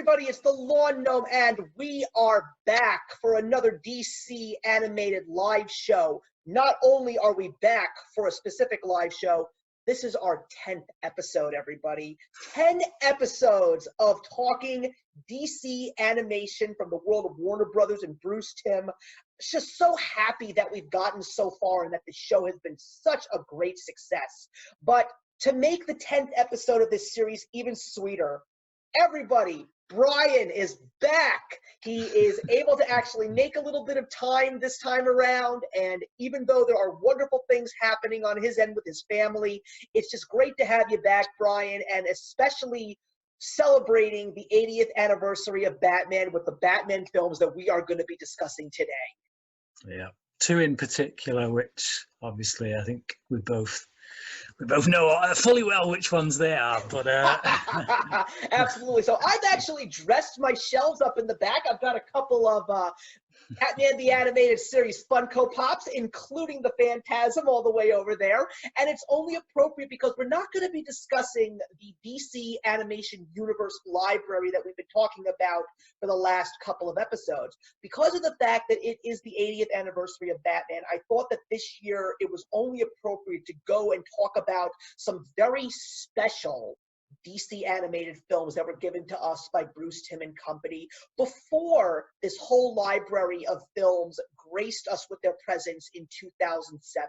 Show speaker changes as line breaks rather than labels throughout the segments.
everybody, it's the Lawn Gnome, and we are back for another DC animated live show. Not only are we back for a specific live show, this is our 10th episode, everybody. 10 episodes of talking DC animation from the world of Warner Brothers and Bruce Timm. Just so happy that we've gotten so far and that the show has been such a great success. But to make the 10th episode of this series even sweeter, everybody, Bryan is back. He is able to actually make a little bit of time this time around, and even though there are wonderful things happening on his end with his family, it's just great to have you back, Bryan, and especially celebrating the 80th anniversary of Batman with the Batman films that we are going to be discussing today.
Yeah, two in particular, which obviously I think we both know fully well which ones they are, but
absolutely. So I've actually dressed my shelves up in the back. I've got a couple of Batman the Animated Series Funko Pops, including the Phantasm all the way over there. And it's only appropriate because we're not going to be discussing the DC Animation Universe library that we've been talking about for the last couple of episodes. Because of the fact that it is the 80th anniversary of Batman, I thought that this year it was only appropriate to go and talk about some very special DC animated films that were given to us by Bruce Timm and company before this whole library of films graced us with their presence in 2007.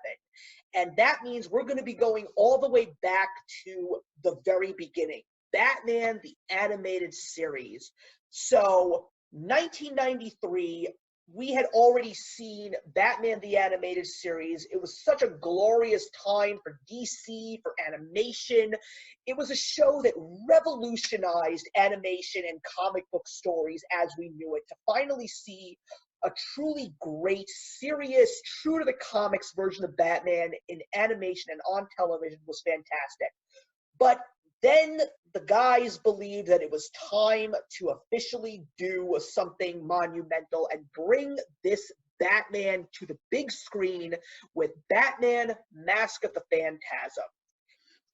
And that means we're going to be going all the way back to the very beginning. Batman, the Animated Series. So, 1993, we had already seen Batman the Animated Series. It was such a glorious time for DC, for animation. It was a show that revolutionized animation and comic book stories as we knew it. To finally see a truly great, serious, true to the comics version of Batman in animation and on television was fantastic. But then the guys believed that it was time to officially do something monumental and bring this Batman to the big screen with Batman Mask of the Phantasm.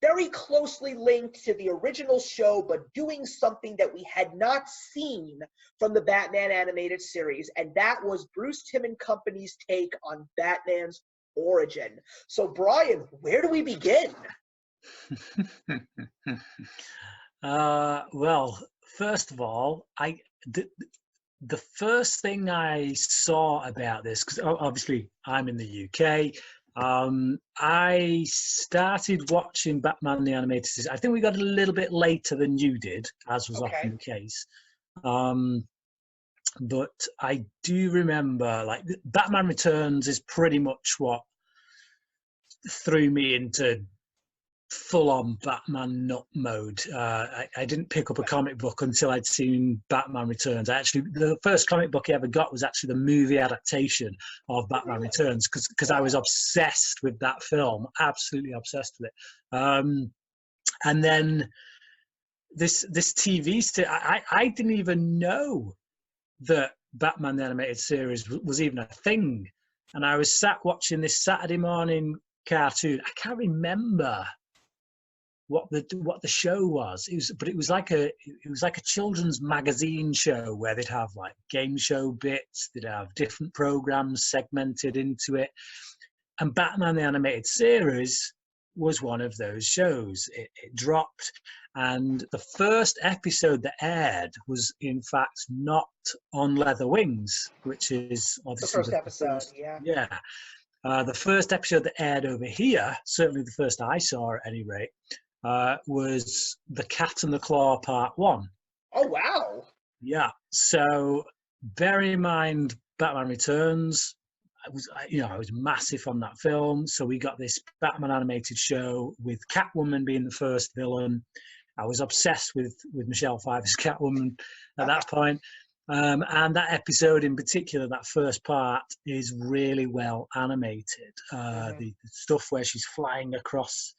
Very closely linked to the original show, but doing something that we had not seen from the Batman animated series, and that was Bruce Timm and company's take on Batman's origin. So, Bryan, where do we begin?
Well, first of all, the first thing I saw about this, because obviously I'm in the UK, I started watching Batman the Animated Series. I think we got a little bit later than you did, as was often the case. But I do remember, like, Batman Returns is pretty much what threw me into full-on Batman nut mode. I didn't pick up a comic book until I'd seen Batman Returns. The first comic book I ever got was actually the movie adaptation of Batman Returns, because I was obsessed with that film, absolutely obsessed with it. And then this TV series, I didn't even know that Batman the Animated Series was even a thing. And I was sat watching this Saturday morning cartoon. I can't remember what the show was. It was like a children's magazine show where they'd have like game show bits, they'd have different programs segmented into it, and Batman the Animated Series was one of those shows. It dropped, and the first episode that aired was in fact not on Leather Wings, which is obviously
the first episode.
The first episode that aired over here, certainly the first I saw at any rate, was The Cat and the Claw Part 1.
Oh, wow.
Yeah. So bear in mind, Batman Returns, I was massive on that film. So we got this Batman animated show with Catwoman being the first villain. I was obsessed with Michelle Pfeiffer's Catwoman at that point. And that episode in particular, that first part, is really well animated. The stuff where she's flying across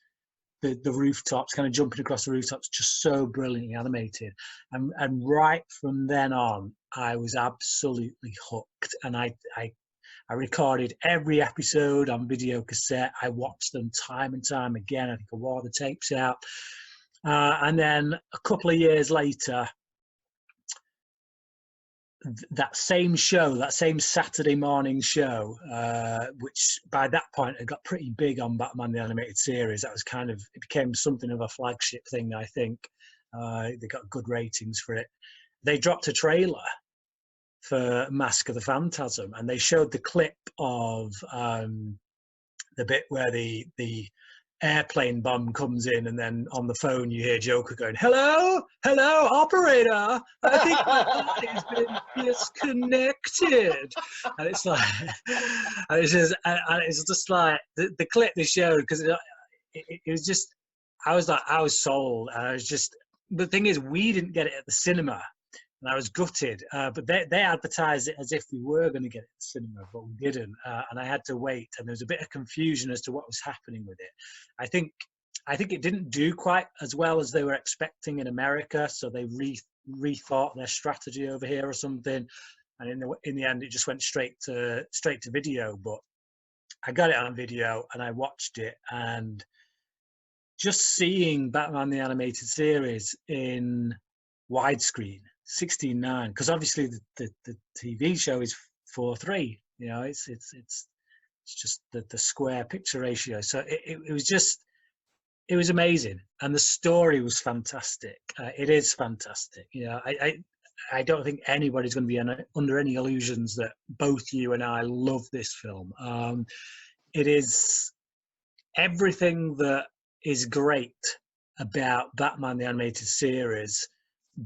the rooftops, kind of jumping across the rooftops, just so brilliantly animated. And right from then on, I was absolutely hooked. And I recorded every episode on video cassette. I watched them time and time again. I think I wore the tapes out. And then a couple of years later, that same show, that same Saturday morning show, which by that point had got pretty big on Batman the Animated Series. That was kind of, it became something of a flagship thing, I think. They got good ratings for it. They dropped a trailer for Mask of the Phantasm, and they showed the clip of the bit where the airplane bomb comes in, and then on the phone you hear Joker going, hello operator, I think my body's been disconnected. And it's like, and it's just like the clip they showed, because it was just, I was sold. And I was just, the thing is, we didn't get it at the cinema, and I was gutted. But they advertised it as if we were going to get it at the cinema, but we didn't. And I had to wait, and there was a bit of confusion as to what was happening with it. I think it didn't do quite as well as they were expecting in America, so they rethought their strategy over here or something. And in the end, it just went straight to video. But I got it on video, and I watched it, and just seeing Batman the Animated Series in widescreen, 16:9, because obviously the TV show is 4:3. You know, it's just the square picture ratio. So it was just, it was amazing, and the story was fantastic. It is fantastic. You know, I don't think anybody's going to be under any illusions that both you and I love this film. It is everything that is great about Batman the Animated Series,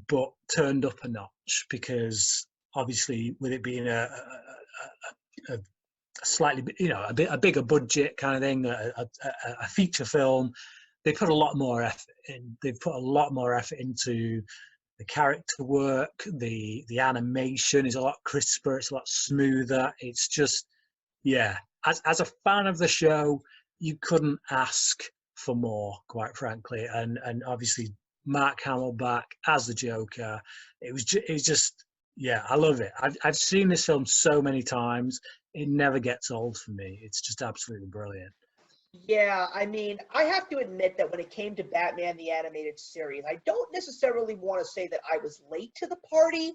but turned up a notch, because obviously with it being a slightly, you know, a bigger budget kind of thing, a feature film, they put a lot more effort in. They've put a lot more effort into the character work. The animation is a lot crisper. It's a lot smoother. It's just, yeah. As a fan of the show, you couldn't ask for more, quite frankly. And obviously Mark Hamill back as the Joker. It was just, yeah, I love it. I've seen this film so many times. It never gets old for me. It's just absolutely brilliant.
Yeah, I mean, I have to admit that when it came to Batman the Animated Series, I don't necessarily want to say that I was late to the party,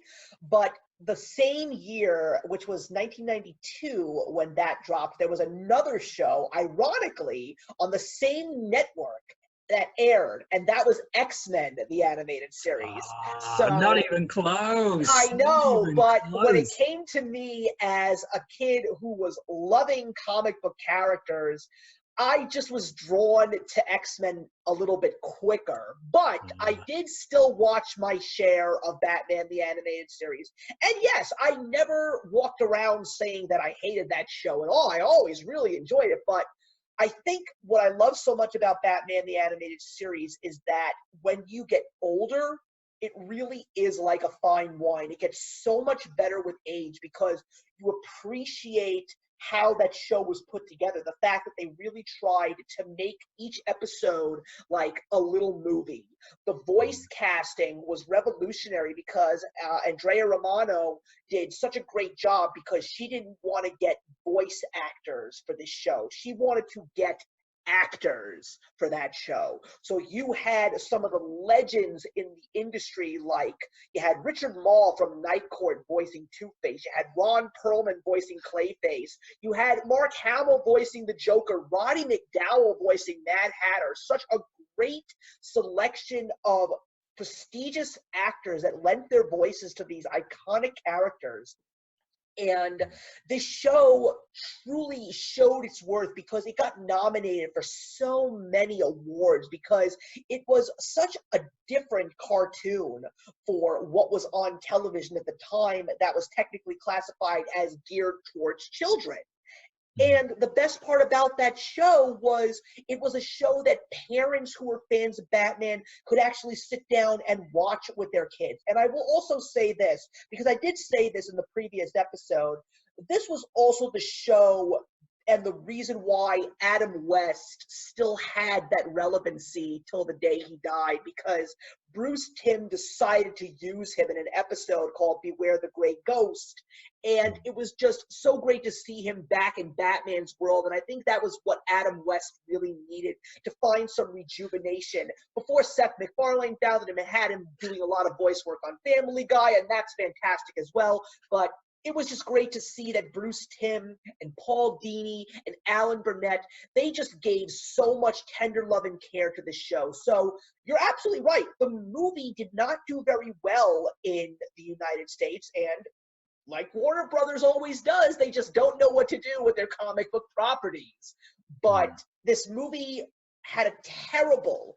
but the same year, which was 1992, when that dropped, there was another show, ironically, on the same network that aired, and that was X-Men, the animated series. So
Not even close.
I know, but when it
close.
came to me as a kid who was loving comic book characters, I just was drawn to X-Men a little bit quicker. But I did still watch my share of Batman the Animated Series. And yes, I never walked around saying that I hated that show at all. I always really enjoyed it. But I think what I love so much about Batman the Animated Series is that when you get older, it really is like a fine wine. It gets so much better with age because you appreciate how that show was put together. The fact that they really tried to make each episode like a little movie. The voice casting was revolutionary because Andrea Romano did such a great job because she didn't want to get voice actors for this show. She wanted to get actors for that show. So you had some of the legends in the industry, like you had Richard Mall from Night Court voicing Two-Face, you had Ron Perlman voicing Clayface, you had Mark Hamill voicing the Joker, Roddy McDowall voicing Mad Hatter. Such a great selection of prestigious actors that lent their voices to these iconic characters. And this show truly showed its worth because it got nominated for so many awards, because it was such a different cartoon for what was on television at the time that was technically classified as geared towards children. And the best part about that show was it was a show that parents who were fans of Batman could actually sit down and watch with their kids. And I will also say this, because I did say this in the previous episode, this was also the show and the reason why Adam West still had that relevancy till the day he died, because Bruce Timm decided to use him in an episode called Beware the Grey Ghost, and it was just so great to see him back in Batman's world, and I think that was what Adam West really needed to find some rejuvenation before Seth MacFarlane found him and had him doing a lot of voice work on Family Guy, and that's fantastic as well. But it was just great to see that Bruce Timm and Paul Dini and Alan Burnett, they just gave so much tender love and care to the show. So you're absolutely right. The movie did not do very well in the United States, and like Warner Brothers always does, they just don't know what to do with their comic book properties. But this movie had a terrible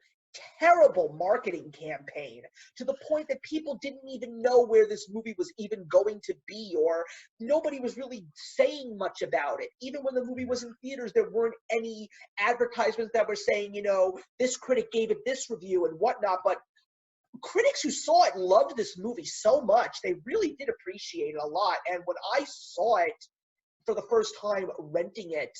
marketing campaign, to the point that people didn't even know where this movie was even going to be, or nobody was really saying much about it. Even when the movie was in theaters, there weren't any advertisements that were saying, you know, this critic gave it this review and whatnot. But critics who saw it loved this movie so much. They really did appreciate it a lot. And when I saw it for the first time, renting it,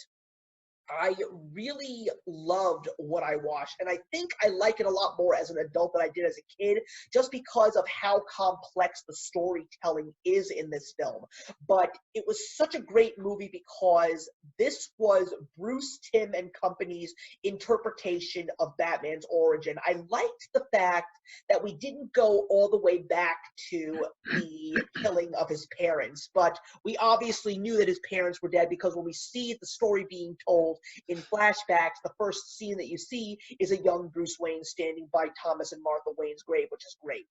I really loved what I watched, and I think I like it a lot more as an adult than I did as a kid, just because of how complex the storytelling is in this film. But it was such a great movie because this was Bruce Timm and company's interpretation of Batman's origin. I liked the fact that we didn't go all the way back to the killing of his parents, but we obviously knew that his parents were dead, because when we see the story being told in flashbacks, the first scene that you see is a young Bruce Wayne standing by Thomas and Martha Wayne's grave, which is great.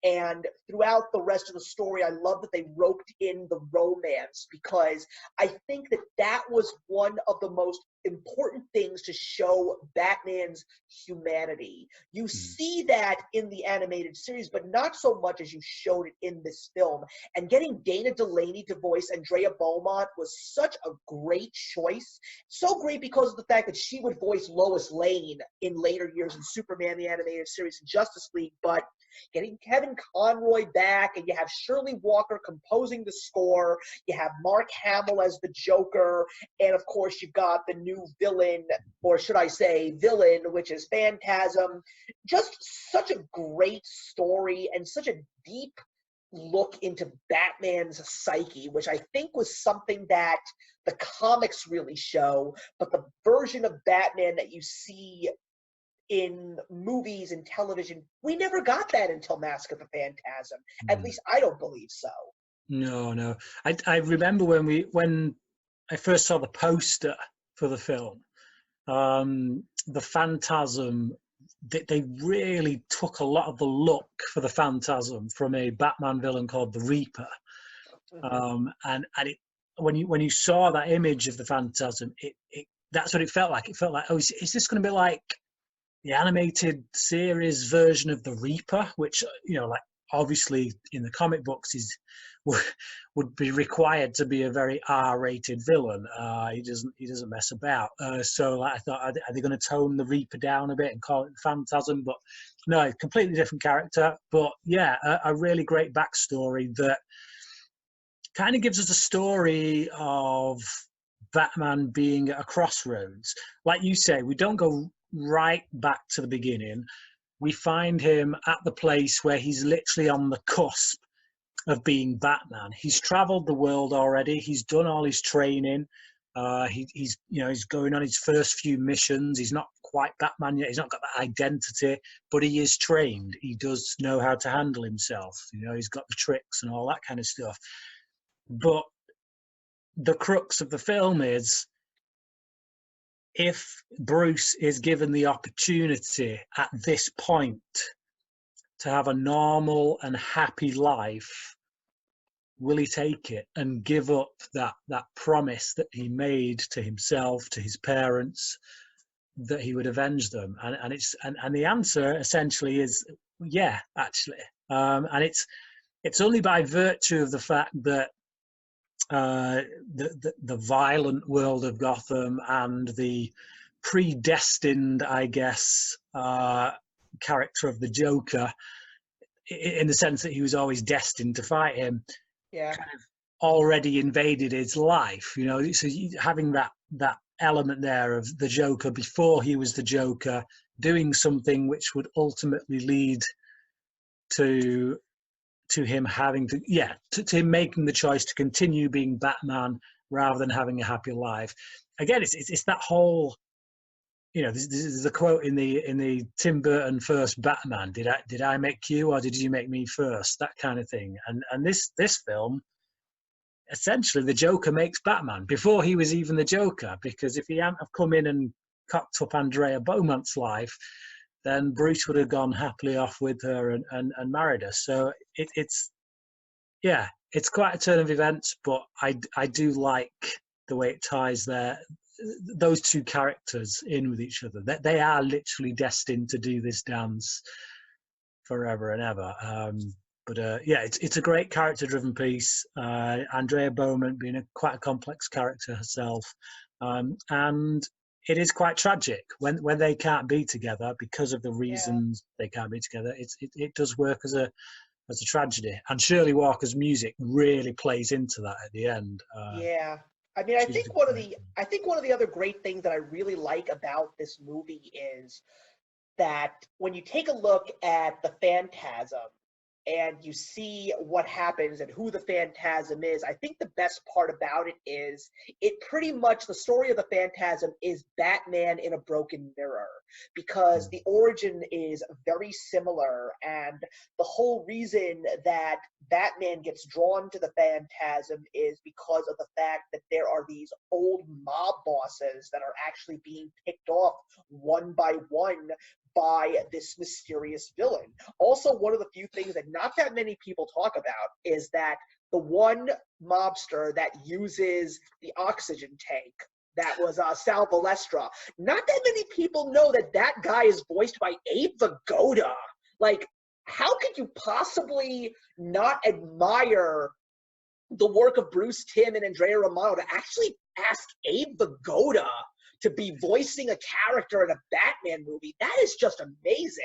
And throughout the rest of the story, I love that they roped in the romance, because I think that that was one of the most important things to show Batman's humanity. You see that in the animated series, but not so much as you showed it in this film. And getting Dana Delaney to voice Andrea Beaumont was such a great choice. So great because of the fact that she would voice Lois Lane in later years in Superman the Animated Series and Justice League, but getting Kevin Conroy back, and you have Shirley Walker composing the score, you have Mark Hamill as the Joker, and of course you've got the new villain, or should I say villain, which is Phantasm. Just such a great story and such a deep look into Batman's psyche, which I think was something that the comics really show, but the version of Batman that you see in movies and television, we never got that until Mask of the Phantasm. At least I don't believe so.
No. I remember when I first saw the poster for the film, the Phantasm, they really took a lot of the look for the Phantasm from a Batman villain called the Reaper. And when you saw that image of the Phantasm, that's what it felt like. It felt like, oh, is this going to be like the animated series version of the Reaper, which, you know, like obviously in the comic books would be required to be a very R-rated villain. He doesn't mess about. So like, I thought, are they going to tone the Reaper down a bit and call it the Phantasm? But no, completely different character. But yeah, a really great backstory that kind of gives us a story of Batman being at a crossroads. Like you say, we don't go right back to the beginning. We find him at the place where he's literally on the cusp of being Batman. He's traveled the world already. He's done all his training. He's going on his first few missions. He's not quite Batman yet. He's not got that identity, but he is trained. He does know how to handle himself. You know, he's got the tricks and all that kind of stuff. But the crux of the film is, if Bruce is given the opportunity at this point to have a normal and happy life, will he take it and give up that promise that he made to himself, to his parents, that he would avenge them? And the answer essentially is yeah, actually. And it's only by virtue of the fact that the violent world of Gotham and the predestined, I guess, character of the Joker, in the sense that he was always destined to fight him,
Yeah.
kind of already invaded his life. You know, so having that that element there of the Joker before he was the Joker doing something which would ultimately lead to him having to him making the choice to continue being Batman rather than having a happy life. Again, it's that whole, this is the quote in the Tim Burton first Batman, did I make you or did you make me first, that kind of thing. And this film, essentially the Joker makes Batman before he was even the Joker, because if he hadn't have come in and cocked up Andrea Beaumont's life, then Bruce would have gone happily off with her and married her. So it's quite a turn of events, but I do like the way it ties those two characters in with each other. That they are literally destined to do this dance forever and ever. It's a great character-driven piece. Andrea Beaumont being quite a complex character herself, and it is quite tragic when they can't be together because of the reasons they can't be together. It does work as a tragedy, and Shirley Walker's music really plays into that at the end.
I mean, I think one of the other great things that I really like about this movie is that when you take a look at the Phantasm and you see what happens and who the Phantasm is, I think the best part about it is the story of the Phantasm is Batman in a broken mirror, because the origin is very similar, and the whole reason that Batman gets drawn to the Phantasm is because of the fact that there are these old mob bosses that are actually being picked off one by one by this mysterious villain. Also, one of the few things that not that many people talk about is that the one mobster that uses the oxygen tank, that was Sal Valestra. Not that many people know that guy is voiced by Abe Vigoda. Like, how could you possibly not admire the work of Bruce Timm and Andrea Romano to actually ask Abe Vigoda to be voicing a character in a Batman movie? That is just amazing.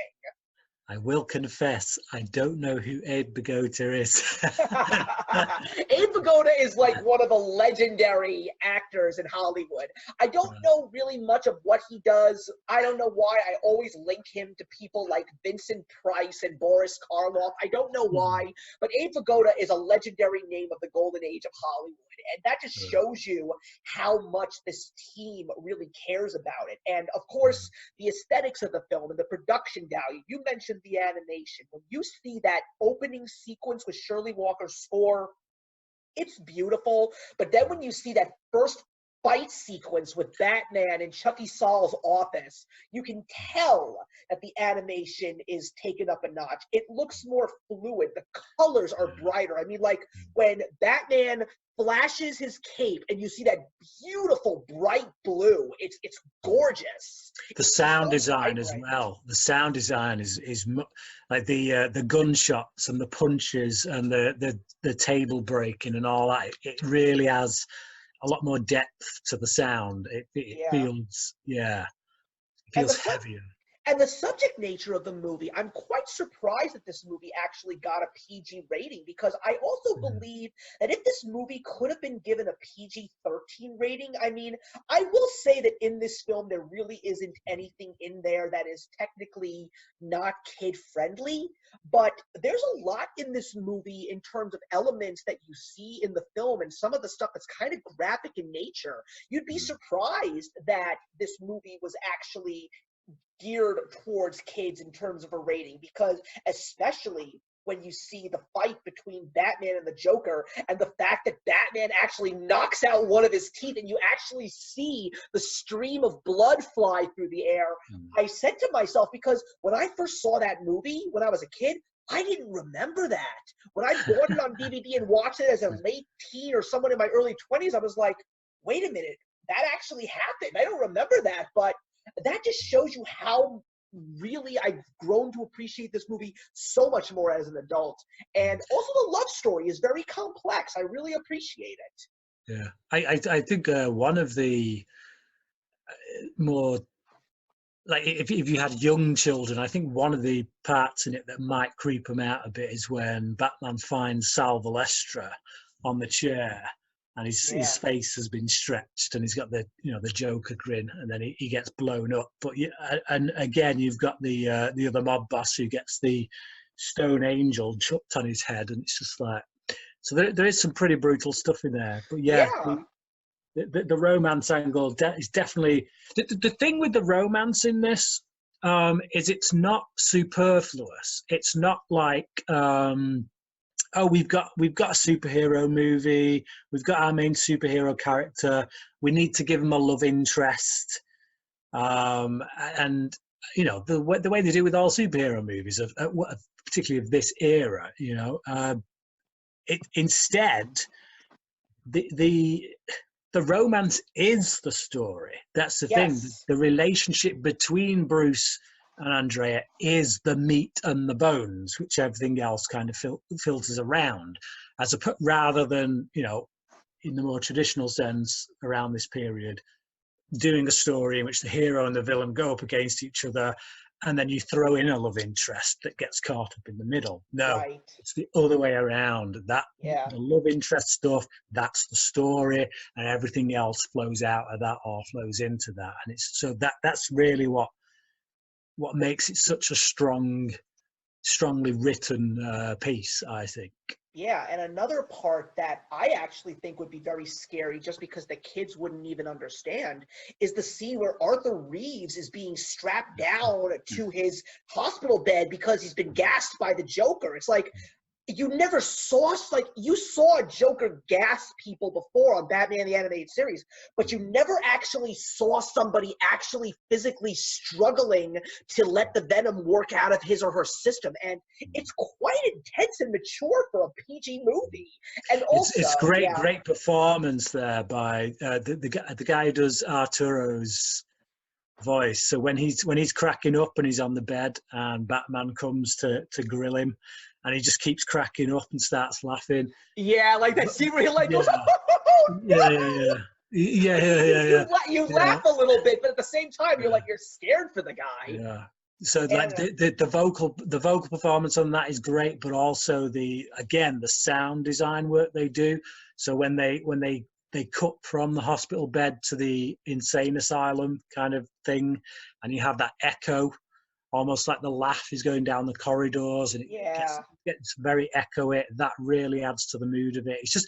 I will confess, I don't know who Abe Vigoda is.
Abe Vigoda is like one of the legendary actors in Hollywood. I don't know really much of what he does. I don't know why. I always link him to people like Vincent Price and Boris Karloff. I don't know why, but Abe Vigoda is a legendary name of the golden age of Hollywood. And that just shows you how much this team really cares about it. And of course, the aesthetics of the film and the production value. You mentioned the animation. When you see that opening sequence with Shirley Walker's score, it's beautiful. But then when you see that first fight sequence with Batman in Chucky Saul's office, you can tell that the animation is taken up a notch. It looks more fluid. The colors are brighter. I mean, like when Batman flashes his cape and you see that beautiful bright blue, it's gorgeous.
The sound design as well. The sound design is like the gunshots and the punches and the table breaking and all that. It really has a lot more depth to the sound. It feels heavier.
And the subject nature of the movie, I'm quite surprised that this movie actually got a PG rating, because I also believe that if this movie could have been given a PG-13 rating, I mean, I will say that in this film, there really isn't anything in there that is technically not kid-friendly, but there's a lot in this movie in terms of elements that you see in the film and some of the stuff that's kind of graphic in nature. You'd be surprised that this movie was actually geared towards kids in terms of a rating, because especially when you see the fight between Batman and the Joker and the fact that Batman actually knocks out one of his teeth and you actually see the stream of blood fly through the air. I said to myself, because when I first saw that movie when I was a kid, I didn't remember that. When I bought it on DVD and watched it as a late teen or someone in my early 20s, I was like, wait a minute, that actually happened. I don't remember that, but that just shows you how really I've grown to appreciate this movie so much more as an adult. And also the love story is very complex. I really appreciate it.
Yeah, I think one of the more, like if you had young children, I think one of the parts in it that might creep them out a bit is when Batman finds Sal Valestra on the chair. and his
Yeah.
face has been stretched, and he's got the the Joker grin, and then he gets blown up. But and again, you've got the other mob boss who gets the stone angel chucked on his head, and it's just like, so there is some pretty brutal stuff in there. But yeah,
Yeah.
the romance angle is definitely the thing with the romance in this. Is it's not superfluous. It's not like oh, we've got a superhero movie, we've got our main superhero character, we need to give him a love interest, and the way they do with all superhero movies, particularly of this era, instead the romance is the story. That's the thing. The relationship between Bruce and Andrea is the meat and the bones, which everything else kind of filters around, rather than, in the more traditional sense around this period, doing a story in which the hero and the villain go up against each other, and then you throw in a love interest that gets caught up in the middle. No, it's the other way around. The love interest stuff, that's the story, and everything else flows out of that or flows into that. And it's so that's really what makes it such a strongly written piece, I think.
Yeah, and another part that I actually think would be very scary, just because the kids wouldn't even understand, is the scene where Arthur Reeves is being strapped down to his hospital bed because he's been gassed by the Joker. It's like, you never saw, you saw Joker gas people before on Batman the Animated Series, but you never actually saw somebody actually physically struggling to let the venom work out of his or her system. And it's quite intense and mature for a PG movie. And also,
it's great performance there by the guy who does Arturo's voice. So when he's cracking up and he's on the bed and Batman comes to grill him, and he just keeps cracking up and starts laughing.
Yeah, like that scene where he goes, oh, no!
Yeah.
You laugh a little bit, but at the same time, you're scared for the guy.
Yeah. So the vocal performance on that is great, but also the sound design work they do. So when they cut from the hospital bed to the insane asylum kind of thing, and you have that echo, almost like the laugh is going down the corridors, and it gets very echoey. That really adds to the mood of it. It's just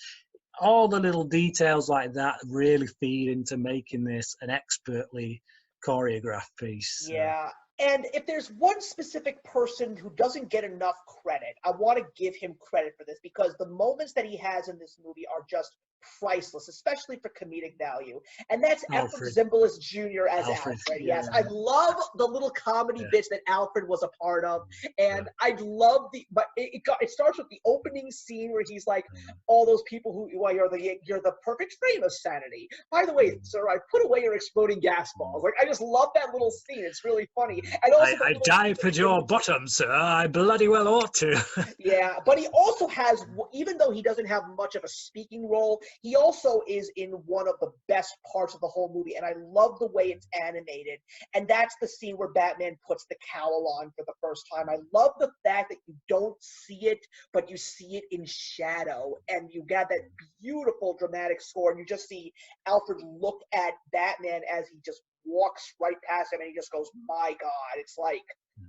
all the little details like that really feed into making this an expertly choreographed piece.
Yeah. And if there's one specific person who doesn't get enough credit, I want to give him credit for this, because the moments that he has in this movie are just priceless, especially for comedic value. And that's Efrem Zimbalist Jr. as Alfred. Yes, I love the little comedy bits that Alfred was a part of, and I love but it starts with the opening scene where he's like, all those people who, well, you're the perfect frame of sanity. By the way, sir, I put away your exploding gas balls. Like, I just love that little scene. It's really funny. And also
I dive at your bottom, sir. I bloody well ought to.
Yeah, but he also has, even though he doesn't have much of a speaking role, he also is in one of the best parts of the whole movie, and I love the way it's animated. And that's the scene where Batman puts the cowl on for the first time. I love the fact that you don't see it, but you see it in shadow, and you got that beautiful dramatic score, and you just see Alfred look at Batman as he just walks right past him, and he just goes, my God. It's like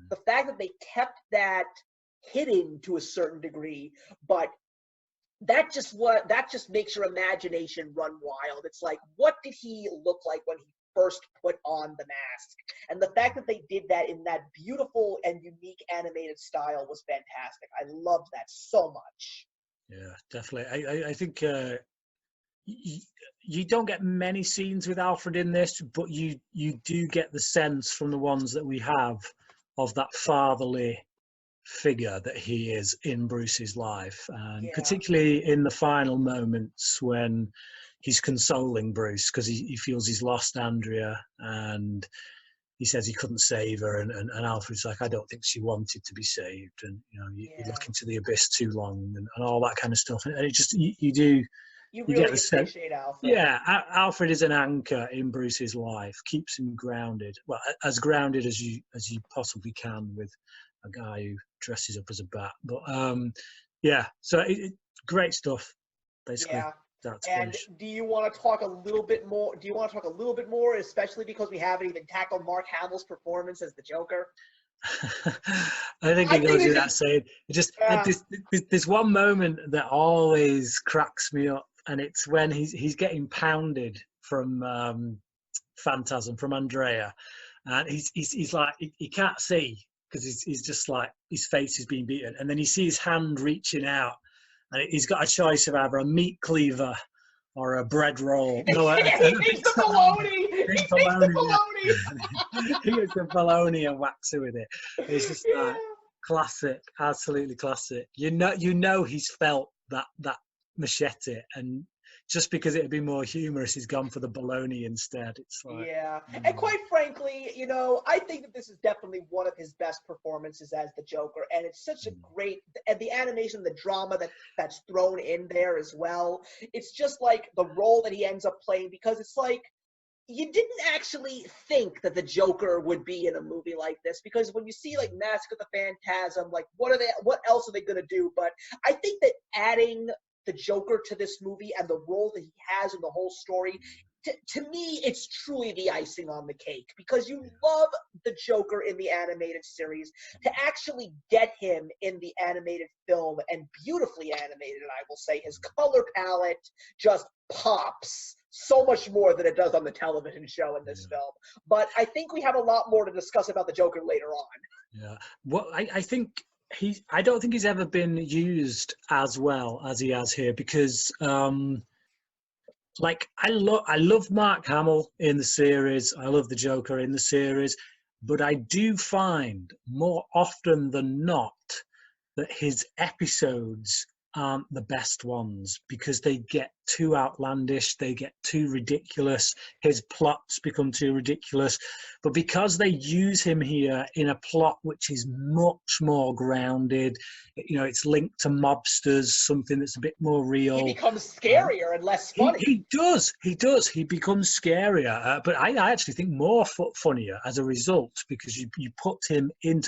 the fact that they kept that hidden to a certain degree, but that just makes your imagination run wild. It's like, what did he look like when he first put on the mask? And the fact that they did that in that beautiful and unique animated style was fantastic. I loved that so much.
Yeah, definitely. I think you don't get many scenes with Alfred in this, but you do get the sense from the ones that we have of that fatherly figure that he is in Bruce's life, and particularly in the final moments when he's consoling Bruce because he feels he's lost Andrea, and he says he couldn't save her, and Alfred's like, I don't think she wanted to be saved, and you look into the abyss too long, and all that kind of stuff, and it just you
really
get the sense.
Appreciate Alfred.
Yeah, Alfred is an anchor in Bruce's life, keeps him grounded. Well, as grounded as you possibly can with a guy who dresses up as a bat. But so great stuff, basically.
Yeah,
start to
And
finish.
do you want to talk a little bit more? Do you want to talk a little bit more, especially because we haven't even tackled Mark Hamill's performance as the Joker?
I think
I
it
think
goes
this
without
is,
saying. It just
uh,
there's one moment that always cracks me up, and it's when he's getting pounded from Phantasm, from Andrea, and he's like he can't see because he's just like his face is being beaten, and then you see his hand reaching out, and he's got a choice of either a meat cleaver or a bread roll. No, a
he's
big
the
salami,
baloney. He
big
takes the
bologna.
baloney.
Yeah. He gets the bologna and whacks it with it. It's just like
Yeah.
classic, absolutely classic. You know he's felt that machete, and just because it'd be more humorous, he's gone for the bologna instead. It's like,
Yeah, and quite frankly, I think that this is definitely one of his best performances as the Joker, and it's such a great, and the animation, the drama that's thrown in there as well. It's just like the role that he ends up playing, because it's like you didn't actually think that the Joker would be in a movie like this, because when you see like Mask of the Phantasm, like what else are they going to do? But I think that adding the Joker to this movie and the role that he has in the whole story, to me, it's truly the icing on the cake, because you love the Joker in the animated series. To actually get him in the animated film, and beautifully animated, I will say, his color palette just pops so much more than it does on the television show in this film. But I think we have a lot more to discuss about the Joker later on.
yeah. Well, I think I don't think he's ever been used as well as he has here, because like I love Mark Hamill in the series. I love the Joker in the series, but I do find more often than not that his episodes aren't the best ones, because they get too outlandish, they get too ridiculous, his plots become too ridiculous. But because they use him here in a plot which is much more grounded, it's linked to mobsters, something that's a bit more
He
real.
becomes scarier and less funny.
He becomes scarier, but I actually think more funnier as a result, because you put him in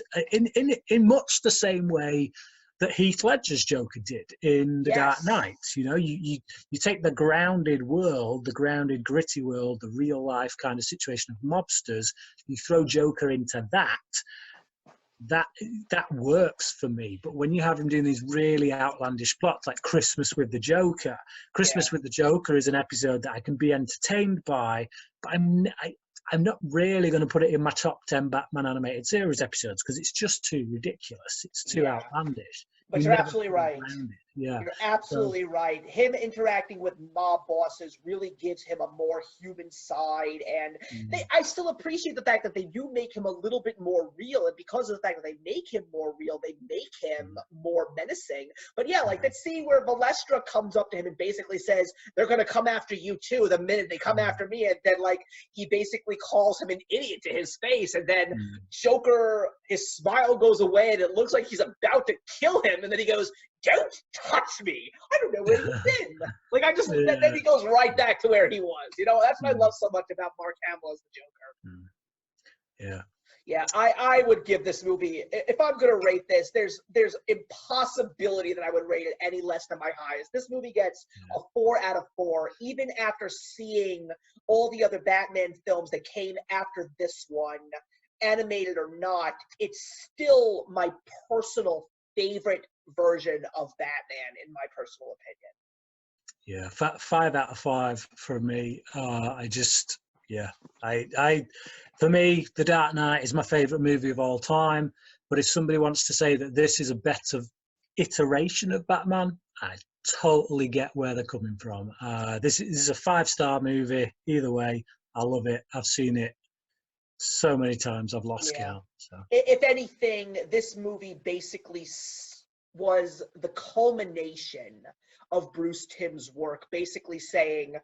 much the same way that Heath Ledger's Joker did in The Dark
Yes.
Knight. You take the grounded world, the grounded, gritty world, the real life kind of situation of mobsters, you throw Joker into that works for me. But when you have him doing these really outlandish plots, like Christmas with the Joker, Christmas with the Joker is an episode that I can be entertained by, but I'm not really going to put it in my top 10 Batman animated series episodes, because it's just too ridiculous. It's too outlandish.
But you're absolutely right.
Yeah.
You're absolutely right. Him interacting with mob bosses really gives him a more human side, and I still appreciate the fact that they do make him a little bit more real, and because of the fact that they make him more real, they make him more menacing. But yeah, like that scene where Valestra comes up to him and basically says, "They're going to come after you too the minute they come after me," and then like he basically calls him an idiot to his face, and then Joker, his smile goes away, and it looks like he's about to kill him, and then he goes, "Don't touch me. I don't know where you've been." Like, then he goes right back to where he was. That's what I love so much about Mark Hamill as the Joker.
Yeah.
Yeah, I would give this movie, if I'm going to rate this, there's impossibility that I would rate it any less than my highest. This movie gets a 4 out of 4, even after seeing all the other Batman films that came after this one, animated or not. It's still my personal favorite version of Batman, in my personal opinion.
Yeah, 5 out of 5 for me. For me, The Dark Knight is my favorite movie of all time. But if somebody wants to say that this is a better iteration of Batman, I totally get where they're coming from. This is a 5-star movie. Either way, I love it. I've seen it so many times, I've lost count. So.
If anything, this movie basically was the culmination of Bruce Timm's work, basically saying,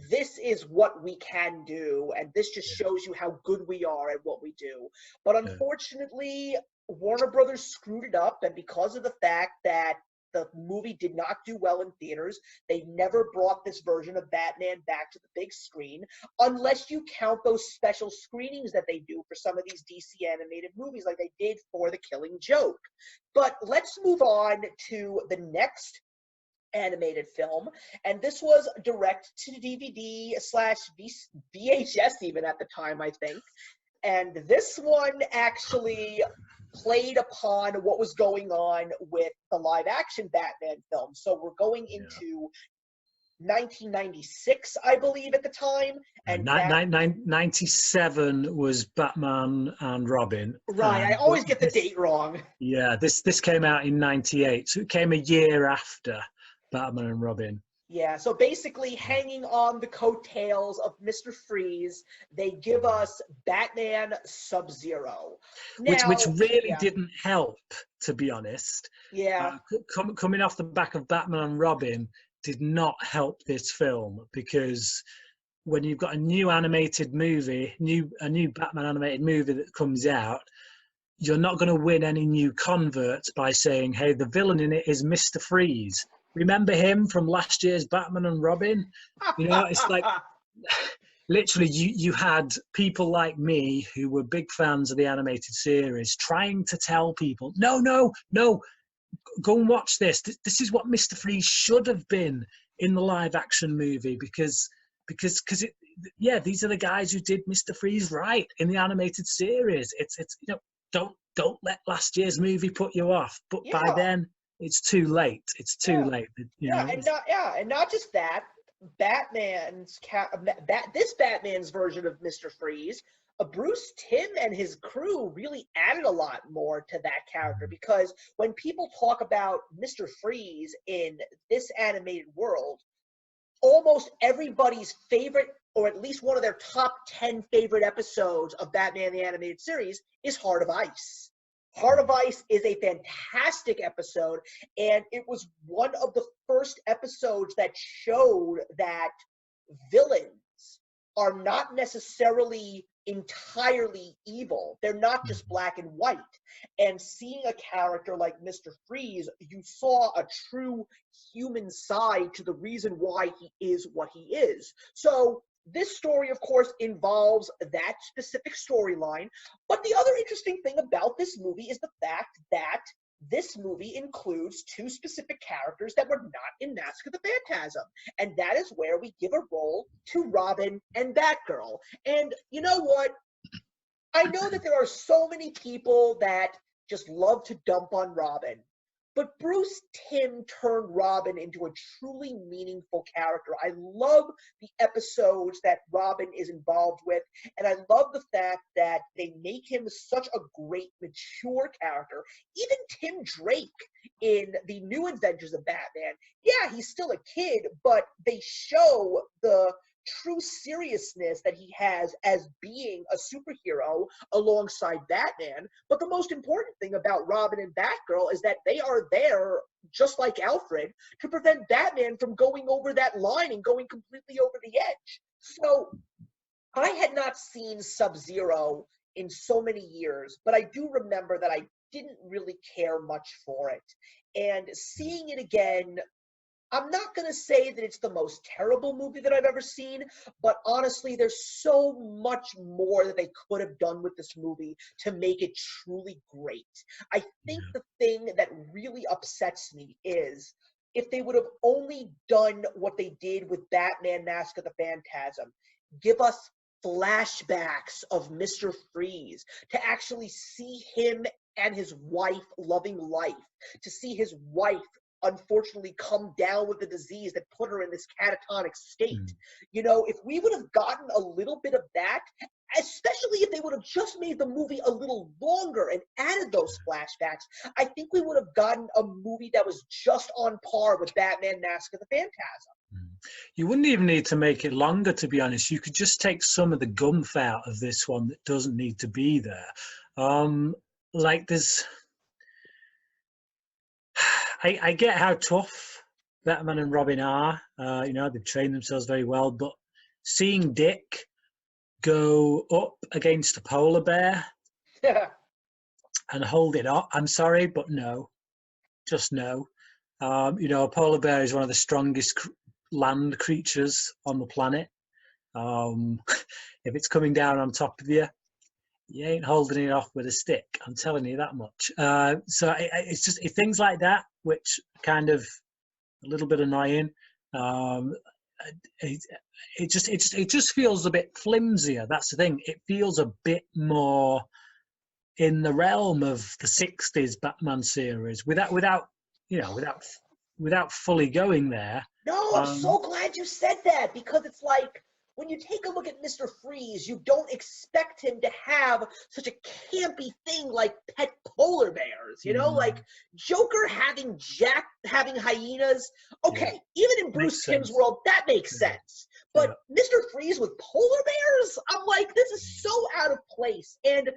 this is what we can do, and this just shows you how good we are at what we do. But unfortunately, Warner Brothers screwed it up, and because of the fact that the movie did not do well in theaters, they never brought this version of Batman back to the big screen, unless you count those special screenings that they do for some of these DC animated movies, like they did for The Killing Joke. But let's move on to the next animated film, and this was direct to DVD slash VHS even at the time, I think. And this one actually played upon what was going on with the live action Batman film. So we're going
Yeah.
into 1996, I believe, at the time. And
97 was Batman and Robin.
right, I always get the date wrong.
Yeah, this came out in 98, so it came a year after Batman and Robin.
Yeah, so basically hanging on the coattails of Mr. Freeze, they give us Batman Sub-Zero.
Which really
yeah.
didn't help, to be honest.
Yeah.
Coming off the back of Batman and Robin did not help this film, because when you've got a new animated movie, a new Batman animated movie that comes out, you're not going to win any new converts by saying, hey, the villain in it is Mr. Freeze. Remember him from last year's Batman and Robin? You know, it's like literally you had people like me who were big fans of the animated series trying to tell people, no, go and watch this. This is what Mr. Freeze should have been in the live action movie, because these are the guys who did Mr. Freeze right in the animated series. It's you know, don't let last year's movie put you off. But by then, it's too late. It's too late. You know?
And not just that. This Batman's version of Mr. Freeze, Bruce Timm and his crew really added a lot more to that character, because when people talk about Mr. Freeze in this animated world, almost everybody's favorite, or at least one of their top 10 favorite episodes of Batman the Animated Series, is Heart of Ice. Heart of Ice is a fantastic episode, and it was one of the first episodes that showed that villains are not necessarily entirely evil. They're not just black and white. And seeing a character like Mr. Freeze, you saw a true human side to the reason why he is what he is. So this story, of course, involves that specific storyline. But the other interesting thing about this movie is the fact that this movie includes two specific characters that were not in Mask of the Phantasm. And that is where we give a role to Robin and Batgirl. And you know what? I know that there are so many people that just love to dump on Robin. But Bruce Timm turned Robin into a truly meaningful character. I love the episodes that Robin is involved with, and I love the fact that they make him such a great, mature character. Even Tim Drake in the New Adventures of Batman, yeah, he's still a kid, but they show the true seriousness that he has as being a superhero alongside Batman. But the most important thing about Robin and Batgirl is that they are there, just like Alfred, to prevent Batman from going over that line and going completely over the edge. So I had not seen Sub-Zero in so many years, but I do remember that I didn't really care much for it. And seeing it again, I'm not going to say that it's the most terrible movie that I've ever seen, but honestly, there's so much more that they could have done with this movie to make it truly great. I think the thing that really upsets me is if they would have only done what they did with Batman Mask of the Phantasm, give us flashbacks of Mr. Freeze, to actually see him and his wife loving life, to see his wife unfortunately come down with the disease that put her in this catatonic state. You know, if we would have gotten a little bit of that, especially if they would have just made the movie a little longer and added those flashbacks, I think we would have gotten a movie that was just on par with Batman Mask of the Phantasm.
You wouldn't even need to make it longer, to be honest. You could just take some of the gumph out of this one that doesn't need to be there. Like there's... I get how tough Batman and Robin are. You know, they've trained themselves very well. But seeing Dick go up against a polar bear and hold it up, I'm sorry, but no. Just no. You know, a polar bear is one of the strongest land creatures on the planet. If it's coming down on top of you, you ain't holding it off with a stick. I'm telling you that much. So it's just things like that which kind of a little bit annoying. Um, it just feels a bit flimsier. That's the thing. It feels a bit more in the realm of the '60s Batman series, without fully going there.
No, I'm so glad you said that, because it's like, when you take a look at Mr. Freeze, you don't expect him to have such a campy thing like pet polar bears, like Joker having hyenas. Okay, even in Bruce Timm's world, that makes sense. But Mr. Freeze with polar bears, I'm like, this is so out of place. And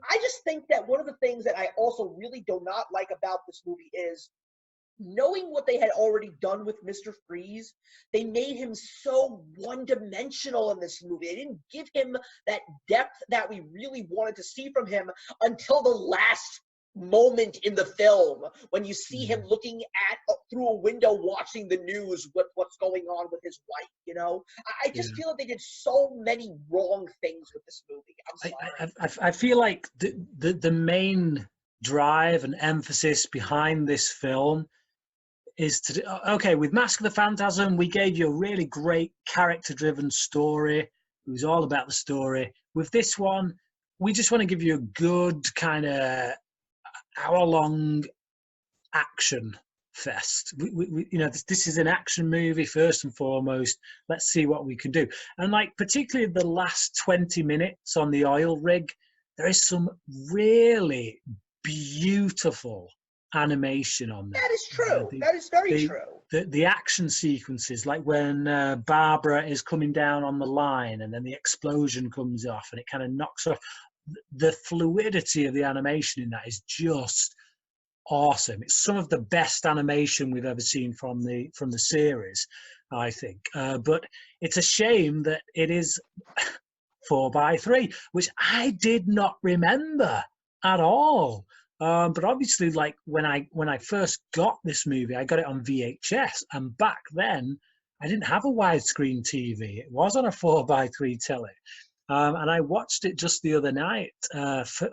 I just think that one of the things that I also really do not like about this movie is, knowing what they had already done with Mr. Freeze, they made him so one-dimensional in this movie. They didn't give him that depth that we really wanted to see from him until the last moment in the film, when you see him looking through a window watching the news, what's going on with his wife. I just feel like they did so many wrong things with this movie. I'm sorry.
I feel like the main drive and emphasis behind this film is with Mask of the Phantasm, we gave you a really great character-driven story. It was all about the story. With this one, we just want to give you a good kind of hour-long action fest. This is an action movie first and foremost. Let's see what we can do. And particularly the last 20 minutes on the oil rig, there is some really beautiful animation on there.
That is true. That is very true.
The action sequences, like when Barbara is coming down on the line and then the explosion comes off and it kind of knocks off. The fluidity of the animation in that is just awesome. It's some of the best animation we've ever seen from the series, I think. But it's a shame that it is 4:3, which I did not remember at all. But obviously, when I first got this movie, I got it on VHS, and back then I didn't have a widescreen TV. It was on a 4:3 telly, and I watched it just the other night,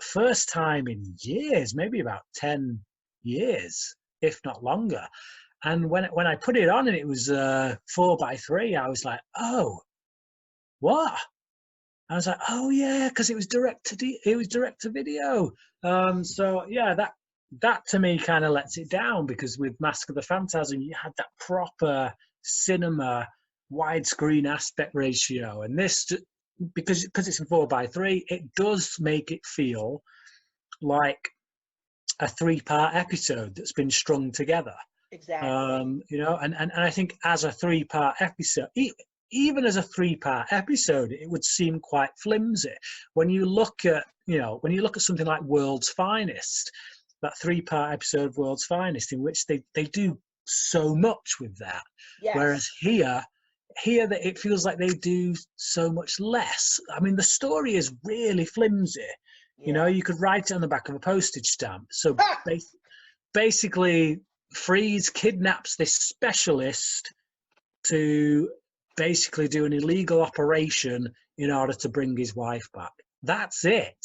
first time in years, maybe about 10 years, if not longer. And when I put it on and it was 4:3, I was like, oh, what? I was like, oh yeah, because it was direct to video. So yeah, that to me kind of lets it down, because with Mask of the Phantasm, you had that proper cinema widescreen aspect ratio, and this, because it's in 4:3, it does make it feel like a 3-part episode that's been strung together.
Exactly.
And I think as a 3-part episode, even as a 3-part episode, it would seem quite flimsy. When you look at something like World's Finest, that 3-part episode of World's Finest, in which they do so much with that.
Yes.
Whereas here that it feels like they do so much less. I mean, the story is really flimsy. Yeah. You could write it on the back of a postage stamp. So basically, Freeze kidnaps this specialist to basically do an illegal operation in order to bring his wife back. That's it.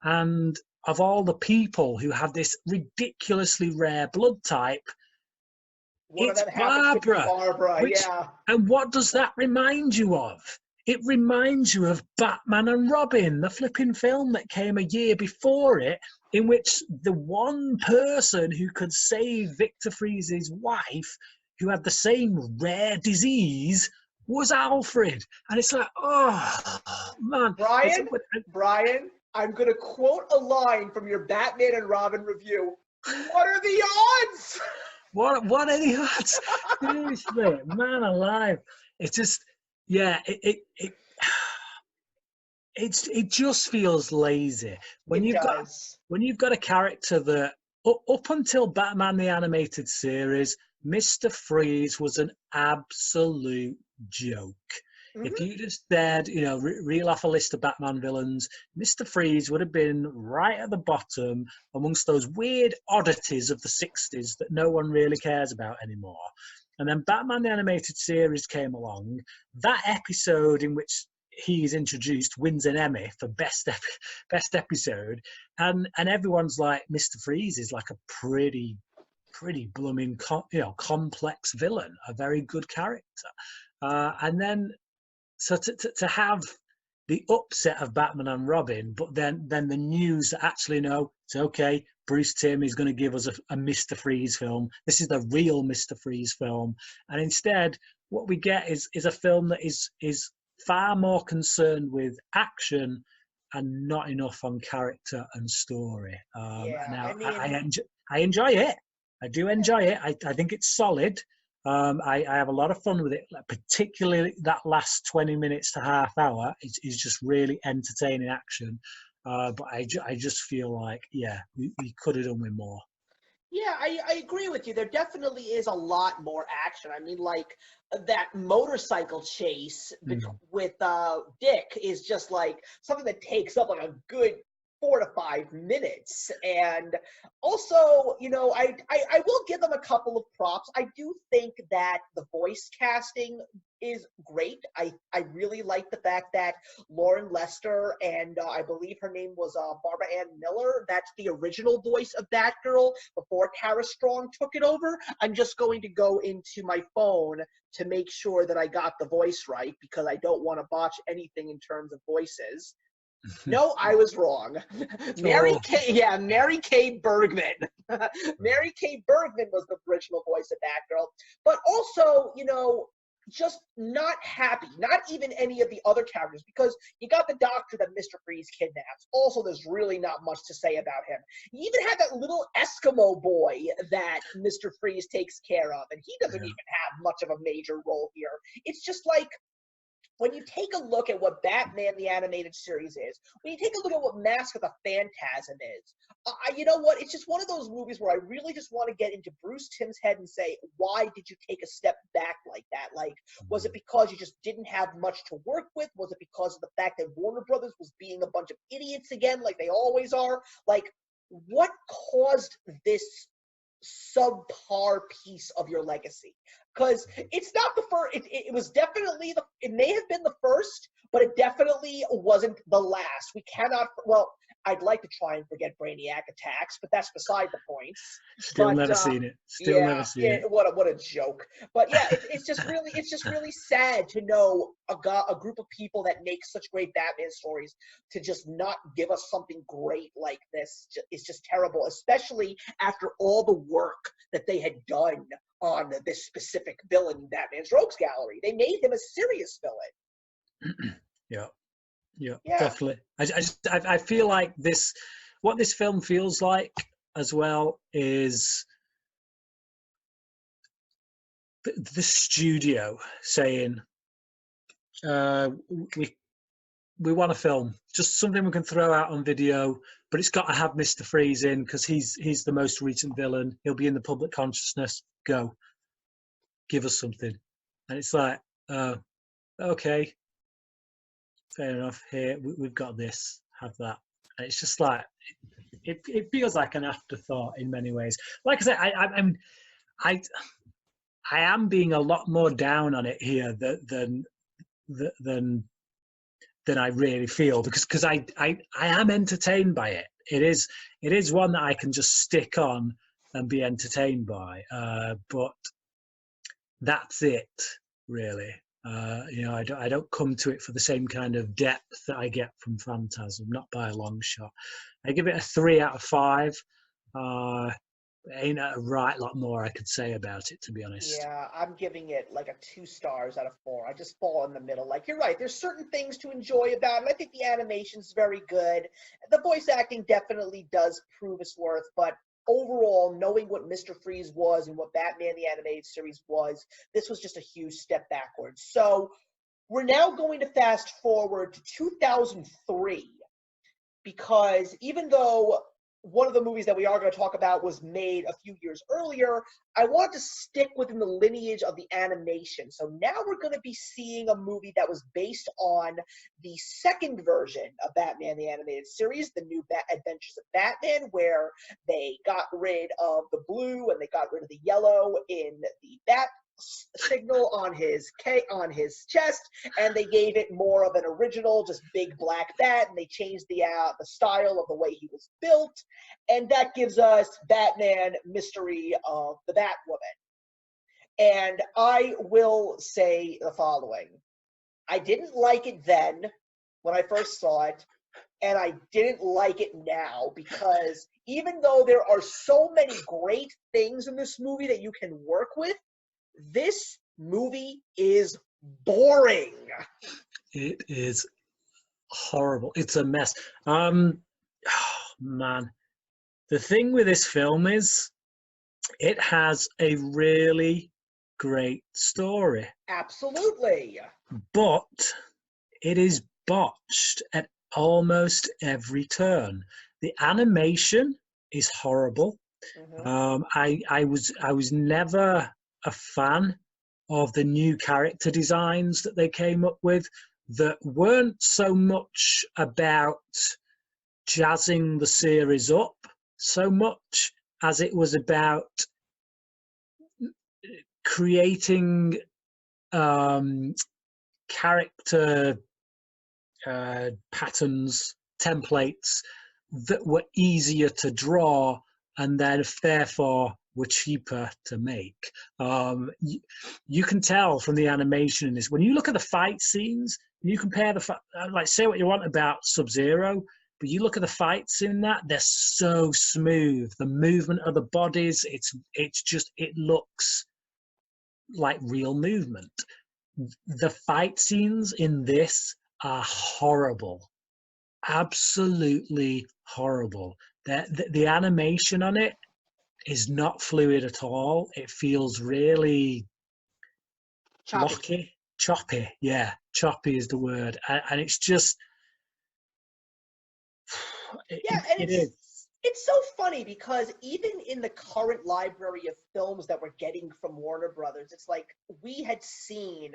And of all the people who have this ridiculously rare blood type, it's Barbara. And what does that remind you of? It reminds you of Batman and Robin, the flipping film that came a year before it, in which the one person who could save Victor Freeze's wife, who had the same rare disease, was Alfred. And it's like, oh, man.
Bryan, I'm going to quote a line from your Batman and Robin review. What are the odds?
What are the odds? Seriously, man alive. It's just, yeah, it just feels lazy. When you've got a character that, up until Batman the Animated Series, Mr. Freeze was an absolute joke. Mm-hmm. If you just said, reel off a list of Batman villains, Mr. Freeze would have been right at the bottom amongst those weird oddities of the 60s that no one really cares about anymore. And then Batman the Animated Series came along. That episode in which he is introduced wins an Emmy for best episode, and everyone's like, Mr. Freeze is like a pretty pretty blooming, complex villain, a very good character. And then, so to have the upset of Batman and Robin, but then the news that actually, no, it's okay, Bruce Timm is going to give us a Mr. Freeze film. This is the real Mr. Freeze film. And instead, what we get is a film that is far more concerned with action and not enough on character and story. Now, I enjoy it. I do enjoy it. I think it's solid. I have a lot of fun with it, particularly that last 20 minutes to half hour is just really entertaining action. But I just feel like, yeah, we could have done with more.
Yeah, I agree with you. There definitely is a lot more action. I mean, like that motorcycle chase with Dick is just like something that takes up like a good 4 to 5 minutes. And also, I will give them a couple of props. I do think that the voice casting is great. I really like the fact that Lauren Lester and I believe her name was Barbara Ann Miller. That's the original voice of Batgirl before Tara Strong took it over. I'm just going to go into my phone to make sure that I got the voice right because I don't want to botch anything in terms of voices. No, I was wrong. Mary Kay Bergman. Mary Kay Bergman was the original voice of Batgirl. But also, just not happy. Not even any of the other characters, because you got the doctor that Mr. Freeze kidnaps. Also, there's really not much to say about him. You even have that little Eskimo boy that Mr. Freeze takes care of, and he doesn't even have much of a major role here. It's just like, when you take a look at what Batman the Animated Series is, when you take a look at what Mask of the Phantasm is, you know what? It's just one of those movies where I really just want to get into Bruce Timm's head and say, why did you take a step back like that? Like, was it because you just didn't have much to work with? Was it because of the fact that Warner Brothers was being a bunch of idiots again, like they always are? Like, what caused this subpar piece of your legacy? Because it's not the first. It was definitely it may have been the first, but it definitely wasn't the last. We cannot. Well, I'd like to try and forget Brainiac attacks, but that's beside the point.
Still never seen it. Never seen it.
What a joke. But yeah, it's just really sad to know a group of people that make such great Batman stories to just not give us something great like this. It's just terrible, especially after all the work that they had done on this specific villain in Batman's Rogues Gallery. They made him a serious villain.
Yeah, definitely. I feel like what this film feels like as well is the studio saying, we want a film, just something we can throw out on video, but it's got to have Mr. Freeze in because he's the most recent villain. He'll be in the public consciousness. Go, give us something. And it's like, okay, fair enough. Here we've got this. Have that. And it's just like it feels like an afterthought in many ways. Like I said, I am being a lot more down on it here than I really feel because I am entertained by it. It is one that I can just stick on and be entertained by. But that's it, really. I don't come to it for the same kind of depth that I get from Phantasm, not by a long shot. I give it a 3 out of 5. Ain't a right lot more I could say about it, to be honest.
Yeah, I'm giving it like a 2 stars out of 4. I just fall in the middle. Like, you're right. There's certain things to enjoy about it. I think the animation's very good. The voice acting definitely does prove its worth, but overall, knowing what Mr. Freeze was and what Batman the Animated Series was, this was just a huge step backwards. So we're now going to fast forward to 2003, because even though one of the movies that we are going to talk about was made a few years earlier, I want to stick within the lineage of the animation. So now we're going to be seeing a movie that was based on the second version of Batman the Animated Series, The New Adventures of Batman, where they got rid of the blue and they got rid of the yellow in the signal on his chest, and they gave it more of an original, just big black bat, and they changed the style of the way he was built, and that gives us Batman: Mystery of the Batwoman. And I will say the following: I didn't like it then when I first saw it, and I didn't like it now, because even though there are so many great things in this movie that you can work with, this movie is boring.
It is horrible. It's a mess. Oh, man. The thing with this film is it has a really great story.
Absolutely.
But it is botched at almost every turn. The animation is horrible.
Mm-hmm.
I was never a fan of the new character designs that they came up with, that weren't so much about jazzing the series up so much as it was about creating character patterns, templates that were easier to draw, and then therefore were cheaper to make. You can tell from the animation in this. When you look at the fight scenes, you compare like, say what you want about Sub-Zero, but you look at the fights in that, they're so smooth. The movement of the bodies, it looks like real movement. The fight scenes in this are horrible, absolutely horrible. The animation on it is not fluid at all. It feels really choppy. Yeah, choppy is the word, and it's just it is.
It's so funny, because even in the current library of films that we're getting from Warner Brothers, it's like we had seen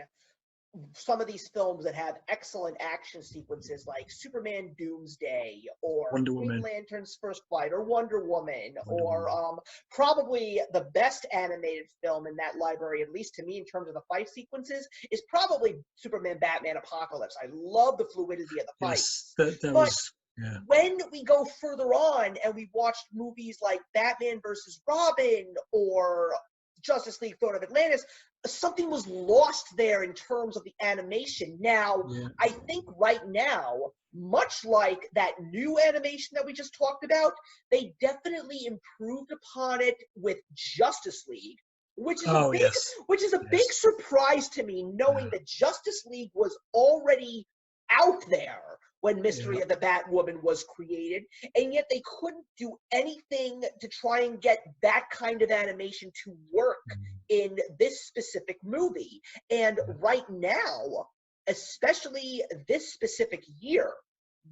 some of these films that have excellent action sequences, like Superman Doomsday, or
Wonder
Green
Woman.
Lantern's First Flight, or Wonder Woman, or probably the best animated film in that library, at least to me in terms of the fight sequences, is probably Superman Batman Apocalypse. I love the fluidity of the fights.
Yes, that was... Yeah.
When we go further on and we watched movies like Batman versus Robin or Justice League Throne of Atlantis, something was lost there in terms of the animation. Now,
Yeah.
I think right now, much like that new animation that we just talked about, they definitely improved upon it with Justice League, which is a big surprise to me, knowing that Justice League was already out there when Mystery of the Batwoman was created, and yet they couldn't do anything to try and get that kind of animation to work in this specific movie. And right now, especially this specific year,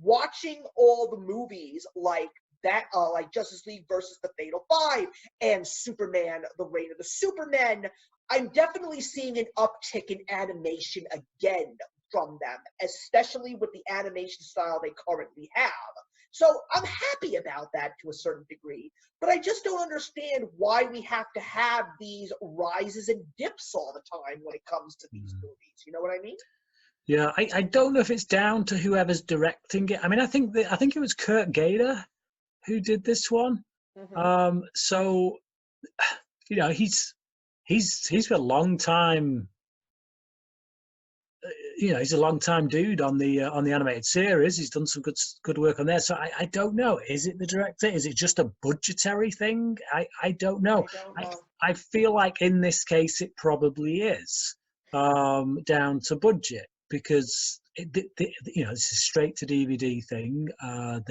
watching all the movies like that, like Justice League versus the Fatal Five and Superman: The Reign of the Supermen, I'm definitely seeing an uptick in animation again from them, especially with the animation style they currently have. So I'm happy about that to a certain degree, but I just don't understand why we have to have these rises and dips all the time when it comes to these movies. You know what I mean?
Yeah, I don't know if it's down to whoever's directing it. I mean, I think it was Kurt Gader who did this one.
Mm-hmm.
So, you know, he's for a long time. You know, he's a long time dude on the animated series. He's done some good work on there. So I don't know. Is it the director? Is it just a budgetary thing? I don't know. I feel like in this case it probably is down to budget, because you know, it's a straight to DVD thing. I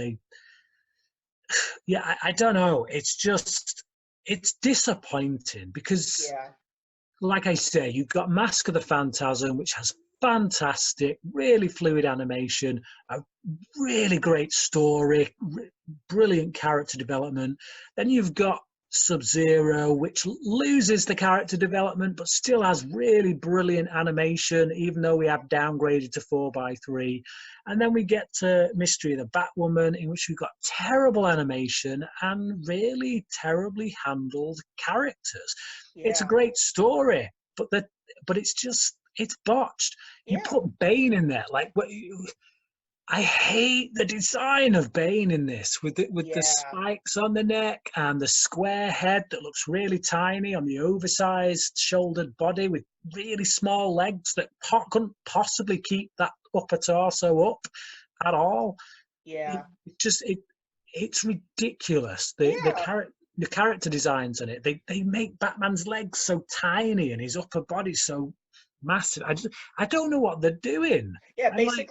don't know. It's disappointing because, like I say, you've got Mask of the Phantasm, which has fantastic, really fluid animation, a really great story, brilliant character development. Then you've got Sub-Zero, which loses the character development but still has really brilliant animation, even though we have downgraded to 4:3. And then we get to Mystery of the Batwoman, in which we've got terrible animation and really terribly handled characters. It's a great story, but it's botched. You
Yeah.
put Bane in there, like what? I hate the design of Bane in this, with the
Yeah.
spikes on the neck and the square head that looks really tiny on the oversized shouldered body with really small legs that couldn't possibly keep that upper torso up at all. It,
Yeah.
it just it's ridiculous.
Yeah.
The character designs in it. They make Batman's legs so tiny and his upper body so massive. I don't know what they're doing.
Yeah,
I'm like,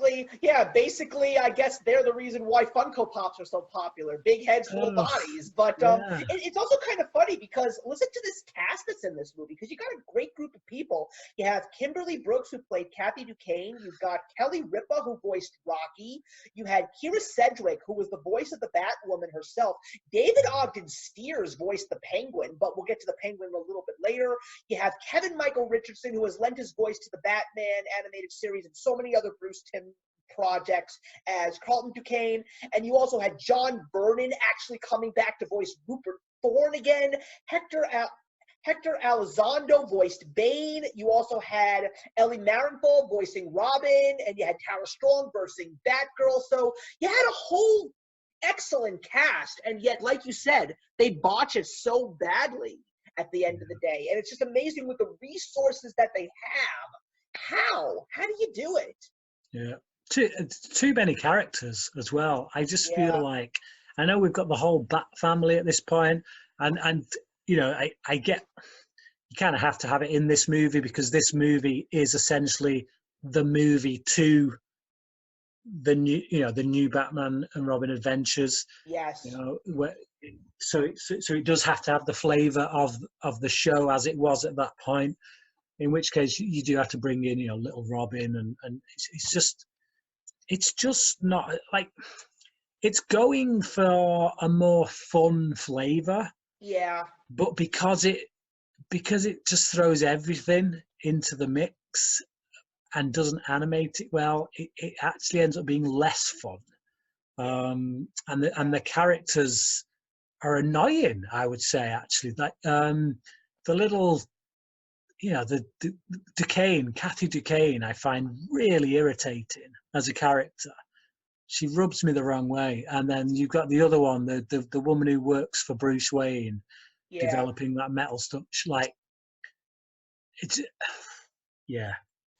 basically, I guess they're the reason why Funko Pops are so popular. Big heads, little
oh,
bodies. But
yeah.
it's also kind of funny because listen to this cast that's in this movie, because you got a great group of people. You have Kimberly Brooks, who played Kathy Duquesne. You've got Kelly Ripa, who voiced Rocky. You had Kira Sedgwick, who was the voice of the Batwoman herself. David Ogden Stiers voiced the Penguin, but we'll get to the Penguin a little bit later. You have Kevin Michael Richardson, who has lent his voice to the Batman animated series and so many other Bruce Timm projects as Carlton Duquesne. And you also had John Vernon actually coming back to voice Rupert Thorne again. Hector Elizondo voiced Bane. You also had Ellie Marienthal voicing Robin, and you had Tara Strong voicing Batgirl. So you had a whole excellent cast, and yet, like you said, they botch it so badly at the end of the day. And it's just amazing with the resources that they have. How do you do it?
Yeah, too many characters as well. I just feel
Yeah.
like, I know we've got the whole Bat family at this point, and you know, I get you kind of have to have it in this movie because this movie is essentially the movie to the new Batman and Robin adventures. You
Yes.
know, so it does have to have the flavor of the show as it was at that point. In which case you do have to bring in, little Robin, and it's just not like, it's going for a more fun flavor,
Yeah.
but because it just throws everything into the mix and doesn't animate it well, it actually ends up being less fun. And the characters are annoying, I would say, actually. Like the little, the Duquesne, Kathy Duquesne, I find really irritating as a character. She rubs me the wrong way. And then you've got the other one, the woman who works for Bruce Wayne,
Yeah.
developing that metal stuff. Like, it's, yeah,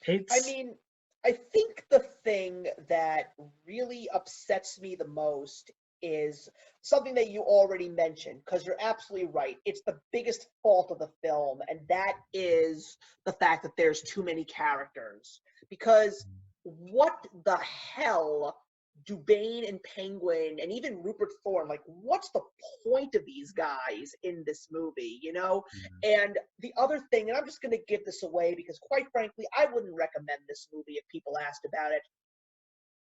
I
it's,
mean, I think the thing that really upsets me the most is something that you already mentioned, because you're absolutely right. It's the biggest fault of the film, and that is the fact that there's too many characters. Because what the hell do Bane and Penguin and even Rupert Thorne, like, what's the point of these guys in this movie, And the other thing, and I'm just going to give this away because, quite frankly, I wouldn't recommend this movie if people asked about it.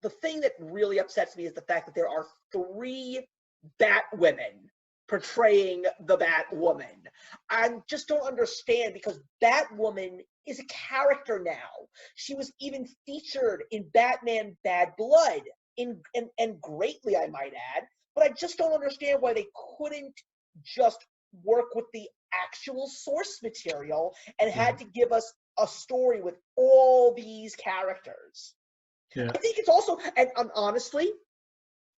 The thing that really upsets me is the fact that there are 3 Batwomen portraying the Batwoman. I just don't understand, because Batwoman is a character now. She was even featured in Batman Bad Blood, and greatly, I might add. But I just don't understand why they couldn't just work with the actual source material and had to give us a story with all these characters.
yeah.
I think it's also, and honestly,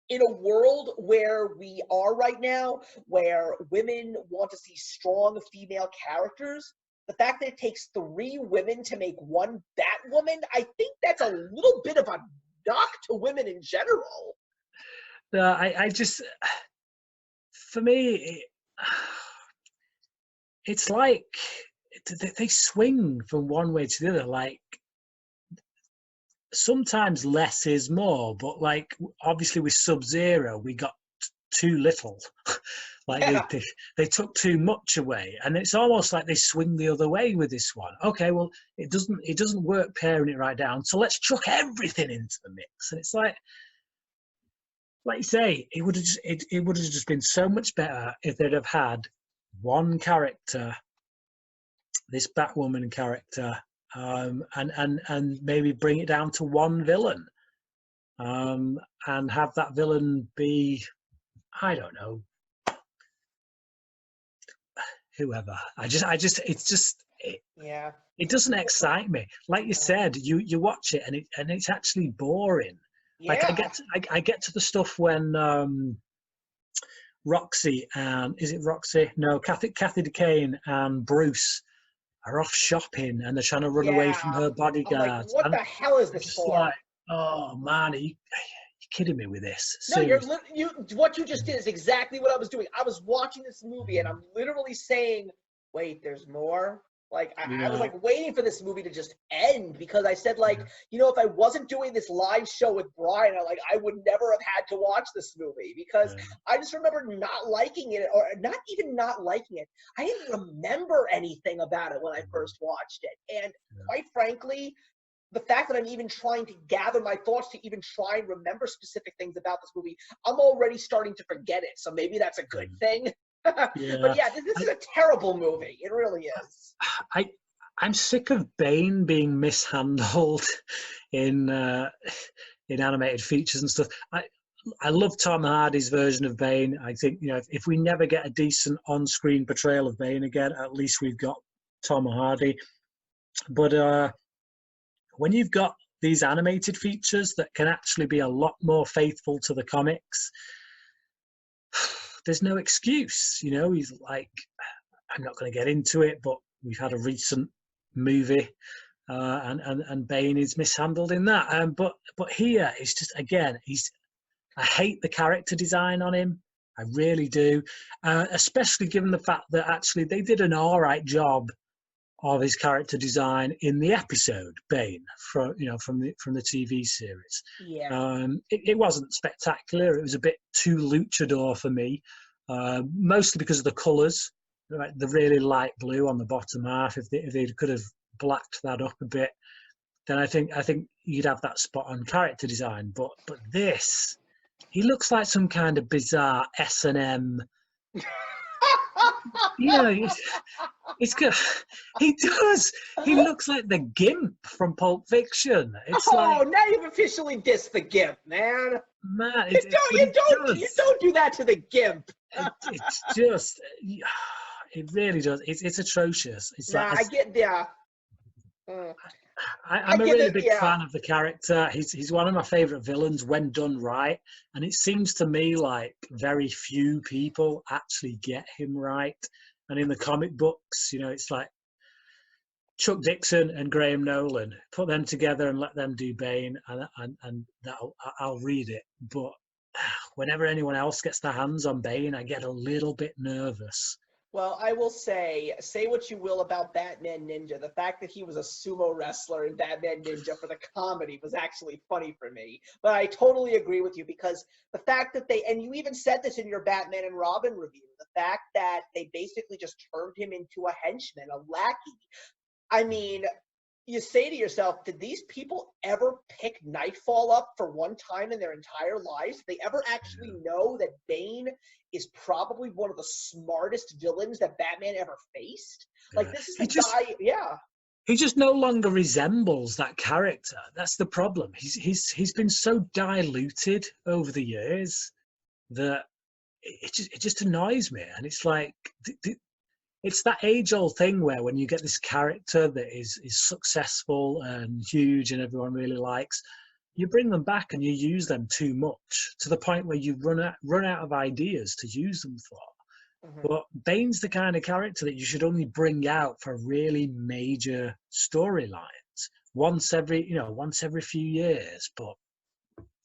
in a world where we are right now, where women want to see strong female characters, the fact that it takes 3 women to make one Batwoman, I think that's a little bit of a knock to women in general.
I just, for me, it's like they swing from one way to the other. Like, sometimes less is more, but like, obviously with Sub-Zero, we got too little. Like,
Yeah.
they took too much away, and it's almost like they swing the other way with this one. Okay, well, it doesn't work paring it right down, so let's chuck everything into the mix. And it's like you say, it would have just been so much better if they'd have had one character, this Batwoman character, and maybe bring it down to one villain, and have that villain be, I don't know, whoever. It's just,
Yeah.
it doesn't excite me. Like you said, you watch it and it's actually boring. Like
Yeah.
I get to the stuff when Roxy and is it Roxy? No, Kathy DeCane and Bruce are off shopping and they're trying to run away
Yeah.
from her
I'm like,
bodyguards.
what
And
the hell is
I'm
this
just like,
for?
oh man, are you kidding me with this?
No,
Seriously.
what you just did is exactly what I was doing. I was watching this movie and I'm literally saying, wait, there's more. Like I was
Yeah.
like waiting for this movie to just end because I said like, if I wasn't doing this live show with Bryan, I would never have had to watch this movie because
Yeah.
I just remember not liking it or not even not liking it. I didn't remember anything about it when I first watched it. And quite frankly, the fact that I'm even trying to gather my thoughts to even try and remember specific things about this movie, I'm already starting to forget it. So maybe that's a good thing. But
Yeah.
yeah, this is a terrible movie. It really is.
I I'm sick of Bane being mishandled in animated features and stuff. I love Tom Hardy's version of Bane. I think if we never get a decent on-screen portrayal of Bane again, at least we've got Tom Hardy. But when you've got these animated features that can actually be a lot more faithful to the comics, there's no excuse. He's like, I'm not going to get into it, but we've had a recent movie, and Bane is mishandled in that. But here it's just again, I hate the character design on him. I really do, especially given the fact that actually they did an all right job of his character design in the episode Bane from the TV series.
Yeah.
It wasn't spectacular. It was a bit too luchador for me, mostly because of the colours. Right, the really light blue on the bottom half. If they could have blacked that up a bit, then I think you'd have that spot on character design. But this, he looks like some kind of bizarre S&M. It's good. He does. He looks like the Gimp from Pulp Fiction. It's
Oh,
like,
now you've officially dissed the Gimp, man.
man,
You don't do that to the Gimp.
It's just, it really does. It's atrocious. It's
Nah,
like,
I get yeah.
I'm a
get
really
it,
big
yeah.
fan of the character. He's one of my favorite villains when done right, and it seems to me like very few people actually get him right. And in the comic books, it's like Chuck Dixon and Graham Nolan, put them together and let them do Bane, and I'll read it. But whenever anyone else gets their hands on Bane, I get a little bit nervous.
Well, I will say what you will about Batman Ninja. The fact that he was a sumo wrestler in Batman Ninja for the comedy was actually funny for me. But I totally agree with you because the fact that and you even said this in your Batman and Robin review, the fact that they basically just turned him into a henchman, a lackey. I mean, you say to yourself, did these people ever pick Nightfall up for one time in their entire lives? Did they ever actually know that Bane is probably one of the smartest villains that Batman ever faced? Like, this is the guy, yeah.
He just no longer resembles that character. That's the problem. He's been so diluted over the years that it just annoys me. And it's like, it's that age-old thing where when you get this character that is successful and huge and everyone really likes, you bring them back and you use them too much to the point where you run out of ideas to use them for. But Bane's the kind of character that you should only bring out for really major storylines once every few years. But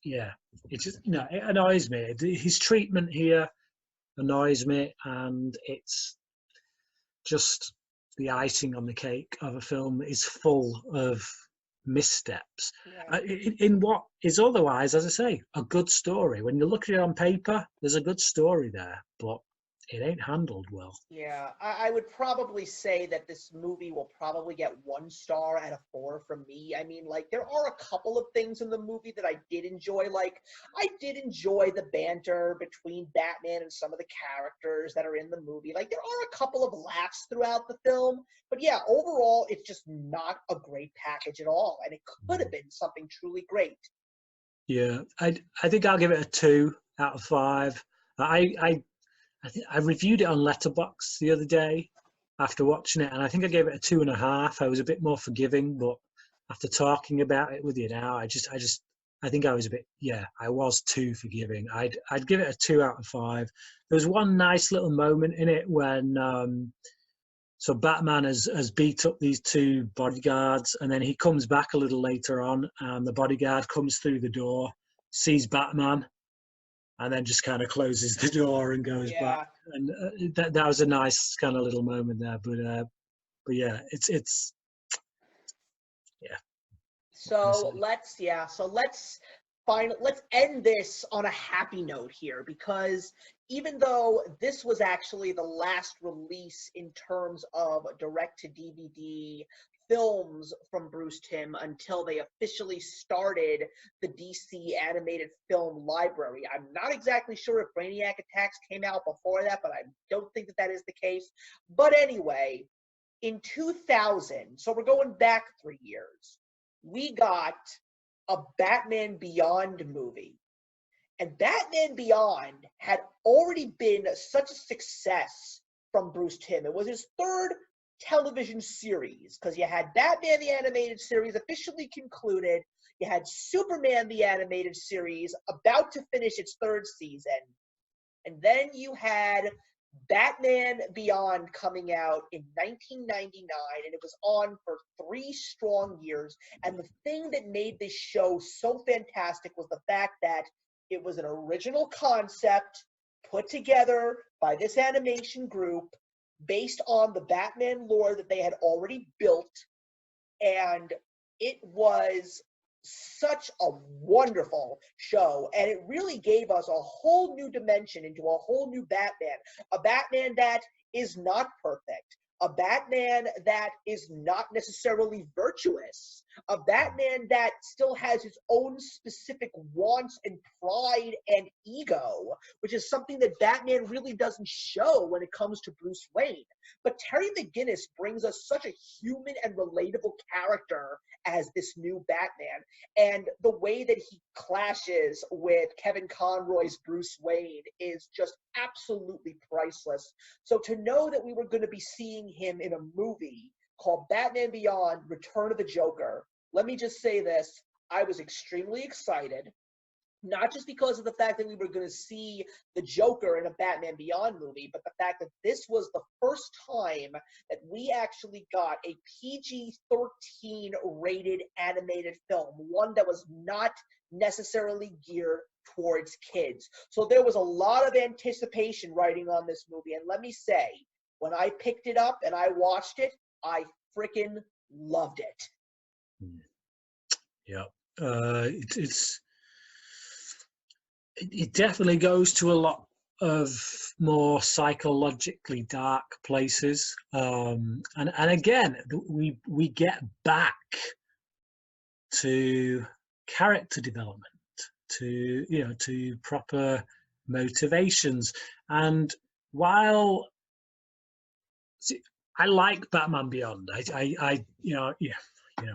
yeah, it just it annoys me. His treatment here annoys me, and it's just the icing on the cake of a film that is full of missteps in what is otherwise, as I say, a good story. When you look at it on paper, there's a good story there, but it ain't handled well.
Yeah, I would probably say that this movie will probably get 1 star out of 4 from me. I mean, like, there are a couple of things in the movie that I did enjoy. Like, I did enjoy the banter between Batman and some of the characters that are in the movie. Like, there are a couple of laughs throughout the film. But yeah, overall, it's just not a great package at all. And it could have been something truly great.
Yeah, I think I'll give it a 2 out of 5. I reviewed it on Letterboxd the other day, after watching it, and I think I gave it a 2.5. I was a bit more forgiving, but after talking about it with you now, I think I was a bit, I was too forgiving. I'd give it a 2 out of 5. There was one nice little moment in it when so Batman has beat up these 2 bodyguards, and then he comes back a little later on, and the bodyguard comes through the door, sees Batman, and then just kind of closes the door and goes back. And that was a nice kind of little moment there. But yeah, it's yeah.
So let's end this on a happy note here, because even though this was actually the last release in terms of direct-to-DVD films from Bruce Timm until they officially started the DC animated film library. I'm not exactly sure if Brainiac Attacks came out before that, but I don't think that is the case. But anyway, in 2000, so we're going back 3 years, we got a Batman Beyond movie. And Batman Beyond had already been such a success from Bruce Timm. It was his 3rd television series, because you had Batman the Animated Series officially concluded, you had Superman the Animated Series about to finish its 3rd season, and then you had Batman Beyond coming out in 1999, and it was on for 3 strong years. And the thing that made this show so fantastic was the fact that it was an original concept put together by this animation group based on the Batman lore that they had already built, and it was such a wonderful show, and it really gave us a whole new dimension into a whole new Batman, a Batman that is not perfect, a Batman that is not necessarily virtuous, a Batman that still has his own specific wants and pride and ego, which is something that Batman really doesn't show when it comes to Bruce Wayne. But Terry McGinnis brings us such a human and relatable character as this new Batman, and the way that he clashes with Kevin Conroy's Bruce Wayne is just absolutely priceless. So to know that we were going to be seeing him in a movie called Batman Beyond: Return of the Joker, let me just say this, I was extremely excited. Not just because of the fact that we were going to see the Joker in a Batman Beyond movie, but the fact that this was the first time that we actually got a PG-13 rated animated film, one that was not necessarily geared towards kids. So there was a lot of anticipation riding on this movie, and let me say, when I picked it up and I watched it, I freaking loved it.
Yeah, it definitely goes to a lot of more psychologically dark places, and again we get back to character development, to proper motivations. And while I like Batman Beyond, I you know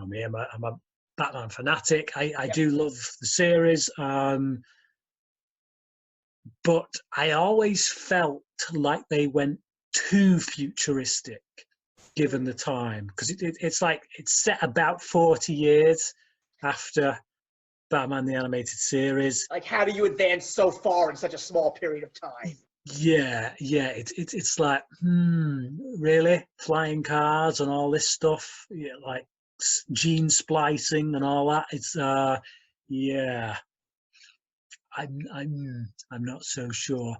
me, I'm a Batman fanatic. I do love the series. But I always felt like they went too futuristic given the time, because it's like it's set about 40 years after Batman the Animated Series.
Like, how do you advance so far in such a small period of time?
Yeah, it's like, really? Flying cars and all this stuff, like gene splicing and all that. It's yeah. I'm not so sure,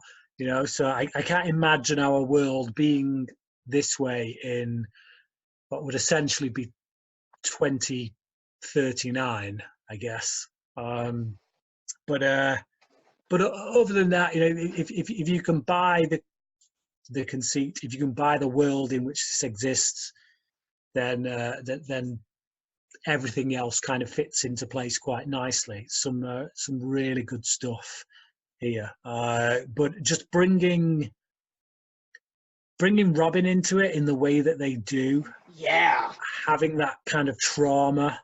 so I can't imagine our world being this way in what would essentially be 2039, I guess. But other than that, if you can buy the conceit, if you can buy the world in which this exists, then everything else kind of fits into place quite nicely. Some really good stuff here, but just bringing Robin into it in the way that they do, having that kind of trauma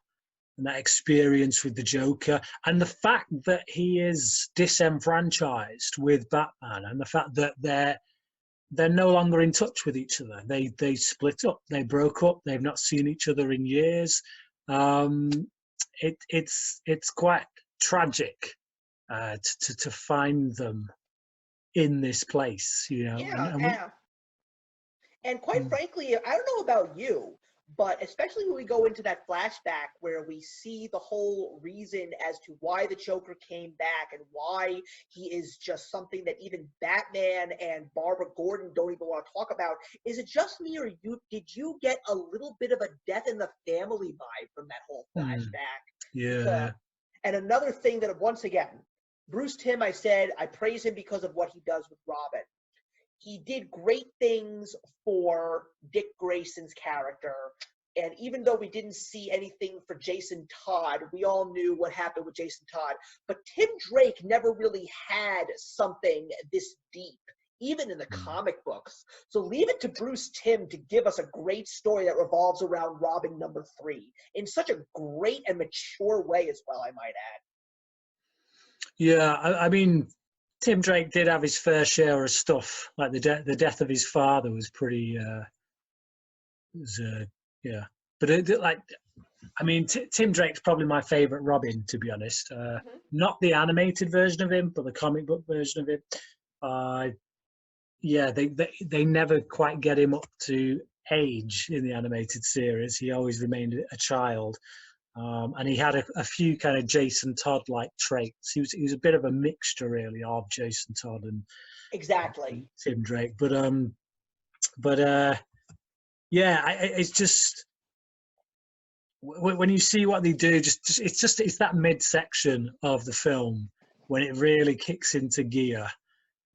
and that experience with the Joker, and the fact that he is disenfranchised with Batman, and the fact that they're no longer in touch with each other. They split up. They broke up. They've not seen each other in years. It's quite tragic to find them in this place, you know.
Yeah,
And
yeah. And quite frankly, I don't know about you, but especially when we go into that flashback where we see the whole reason as to why the Joker came back and why he is just something that even Batman and Barbara Gordon don't even want to talk about. Is it just me, or did you get a little bit of a death in the family vibe from that whole flashback?
yeah,
And another thing that, once again, Bruce Timm, I said, I praise him because of what he does with Robin. He did great things for Dick Grayson's character. And even though we didn't see anything for Jason Todd, we all knew what happened with Jason Todd. But Tim Drake never really had something this deep, even in the comic books. So leave it to Bruce Timm to give us a great story that revolves around Robin #3 in such a great and mature way as well, I might add.
yeah. I mean, Tim Drake did have his fair share of stuff. Like the death of his father was pretty. Yeah, but I mean, Tim Drake's probably my favorite Robin, to be honest. Not the animated version of him, but the comic book version of him. Yeah, they never quite get him up to age in the animated series. He always remained a child. And he had a few kind of Jason Todd-like traits. He was a bit of a mixture, really, of Jason Todd and
Exactly.
Tim Drake. But yeah, it's just when you see what they do, it's that midsection of the film when it really kicks into gear.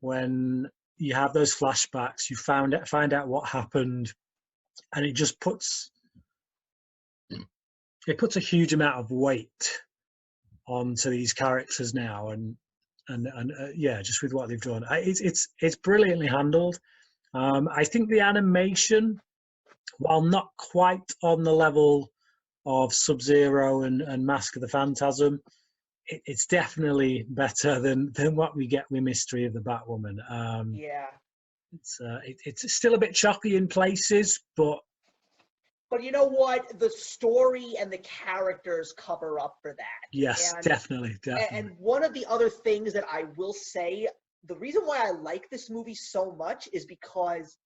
When you have those flashbacks, you find out what happened, and it just puts a huge amount of weight onto these characters now, and yeah, just with what they've done, it's brilliantly handled. I think the animation, while not quite on the level of Sub-Zero and Mask of the Phantasm, it's definitely better than what we get with Mystery of the Batwoman.
Yeah.
It's still a bit choppy in places, but
you know what? The story and the characters cover up for that.
yes, definitely.
And one of the other things that I will say, the reason why I like this movie so much is because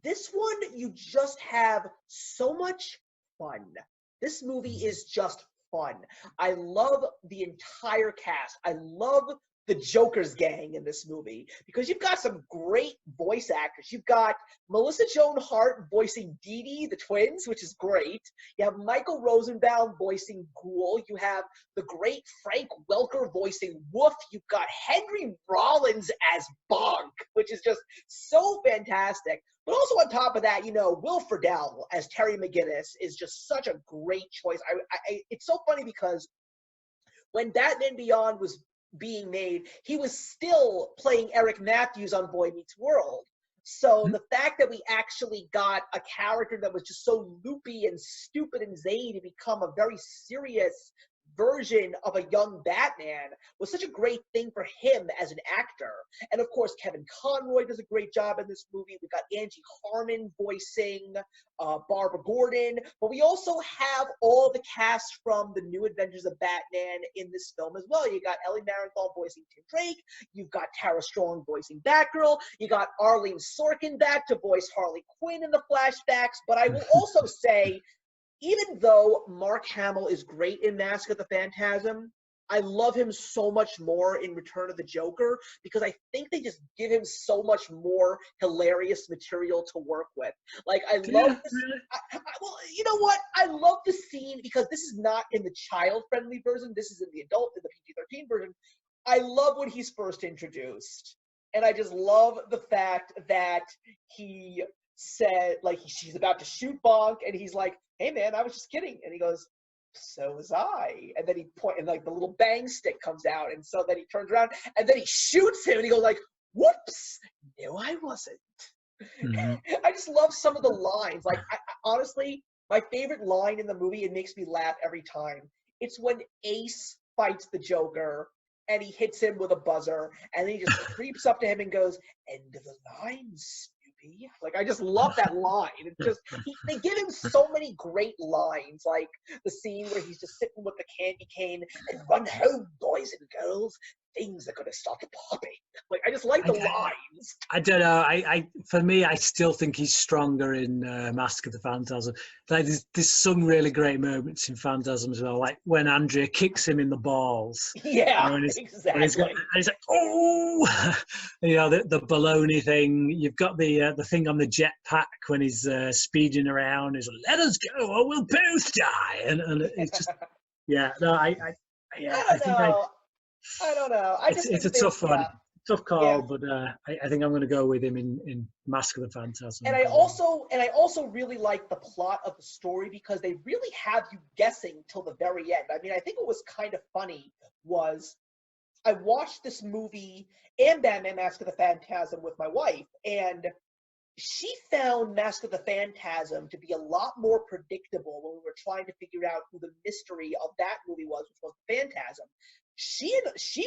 this one, you just have so much fun. This movie is just fun. I love the entire cast. I love the Joker's gang in this movie because you've got some great voice actors. You've got Melissa Joan Hart voicing Dee Dee, the twins, which is great. You have Michael Rosenbaum voicing Ghoul. You have the great Frank Welker voicing Woof. You've got Henry Rollins as Bonk, which is just so fantastic. But also on top of that, you know, Will Friedle as Terry McGinnis is just such a great choice. It's so funny because when Batman Beyond was being made, he was still playing Eric Matthews on Boy Meets World. So the fact that we actually got a character that was just so loopy and stupid and zany to become a very serious version of a young Batman was such a great thing for him as an actor. And of course, Kevin Conroy does a great job in this movie. We've got Angie Harmon voicing Barbara Gordon, but we also have all the cast from the New Adventures of Batman in this film as well. You got Ellie Marienthal voicing Tim Drake. You've got Tara Strong voicing Batgirl. You got Arlene Sorkin back to voice Harley Quinn in the flashbacks. But I will also say, even though Mark Hamill is great in Mask of the Phantasm, I love him so much more in Return of the Joker because I think they just give him so much more hilarious material to work with. Like, I love this. Well, you know what? I love the scene because this is not in the child-friendly version. This is in the PG-13 version. I love when he's first introduced. And I just love the fact that he said, like, she's about to shoot Bonk, and he's like, hey, man, I was just kidding. And he goes, so was I. And then he and like the little bang stick comes out. And so then he turns around and then he shoots him and he goes like, whoops, no, I wasn't. Mm-hmm. I just love some of the lines. Like, honestly, my favorite line in the movie, it makes me laugh every time. It's when Ace fights the Joker and he hits him with a buzzer and then he just creeps up to him and goes, end of the line, movie. Like, I just love that line. It's just, they give him so many great lines, like the scene where he's just sitting with the candy cane and run home, boys and girls. Things are going to start popping. Like, I just like the lines.
I don't know. For me, I still think he's stronger in Mask of the Phantasm. Like, there's some really great moments in Phantasm as well, like when Andrea kicks him in the balls.
Yeah,
exactly.
and
he's like, oh, the baloney thing. You've got the thing on the jetpack when he's speeding around. He's like, let us go, or we'll both die. And it's just, yeah. No, I
don't know.
It's a tough one. Tough call,
yeah.
but I think I'm going to go with him in Mask of the Phantasm.
And I also really like the plot of the story because they really have you guessing till the very end. I mean, I think what was kind of funny was I watched this movie and Batman Mask of the Phantasm with my wife, and she found Mask of the Phantasm to be a lot more predictable when we were trying to figure out who the mystery of that movie was, which was Phantasm. She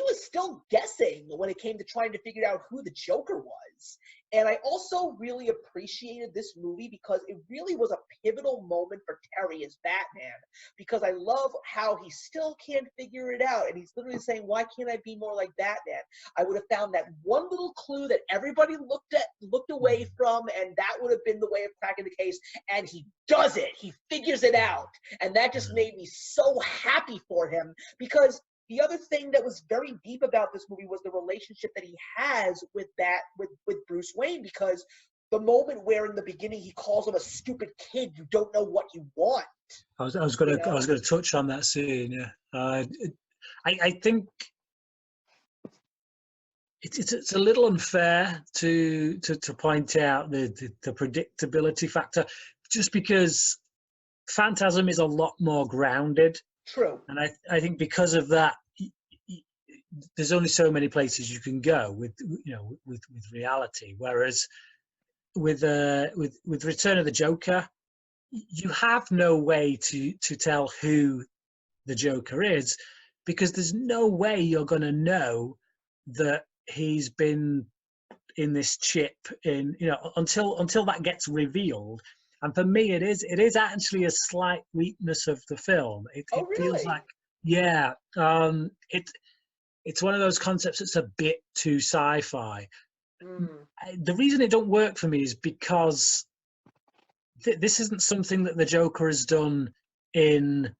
was still guessing when it came to trying to figure out who the Joker was. And I also really appreciated this movie because it really was a pivotal moment for Terry as Batman, because I love how he still can't figure it out. And he's literally saying, why can't I be more like Batman? I would have found that one little clue that everybody looked away from, and that would have been the way of cracking the case. And he does it. He figures it out. And that just made me so happy for him, because the other thing that was very deep about this movie was the relationship that he has with Bruce Wayne, because the moment where in the beginning he calls him a stupid kid, you don't know what you want.
I was going to touch on that scene. Yeah, I think it's a little unfair to point out the predictability factor, just because Phantasm is a lot more grounded.
True.
And I think because of that, there's only so many places you can go with reality. Whereas with Return of the Joker, you have no way to tell who the Joker is, because there's no way you're going to know that he's been in this chip until that gets revealed. And for me, it is actually a slight weakness of the film. It
really?
Feels like, yeah, it's one of those concepts that's a bit too sci-fi. The reason it don't work for me is because this isn't something that the Joker has done in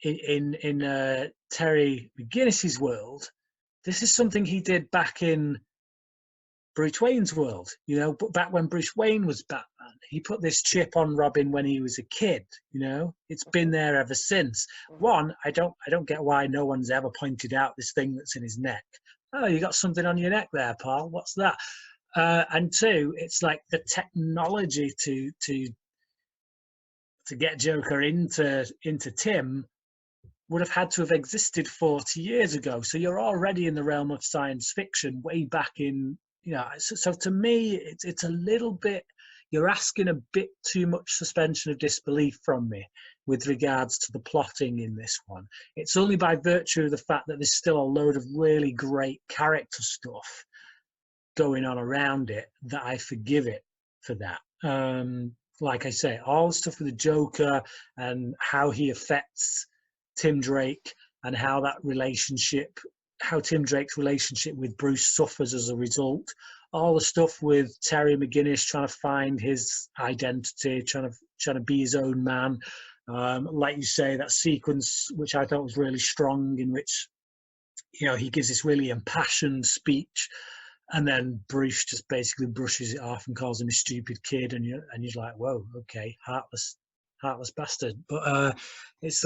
Terry McGinnis's world. This is something he did back in Bruce Wayne's world, back when Bruce Wayne was Batman. He put this chip on Robin when he was a kid. It's been there ever since. One, I don't get why no one's ever pointed out this thing that's in his neck. Oh, you got something on your neck there, pal. What's that? And two, it's like the technology to get Joker into Tim would have had to have existed 40 years ago. So you're already in the realm of science fiction way back in. So to me, it's a little bit, you're asking a bit too much suspension of disbelief from me with regards to the plotting in this one. It's only by virtue of the fact that there's still a load of really great character stuff going on around it that I forgive it for that. Like I say, all the stuff with the Joker and how he affects Tim Drake and how Tim Drake's relationship with Bruce suffers as a result. All the stuff with Terry McGinnis trying to find his identity, trying to be his own man. Like you say, that sequence, which I thought was really strong, in which he gives this really impassioned speech, and then Bruce just basically brushes it off and calls him a stupid kid, and you're like, whoa, okay, heartless bastard. But it's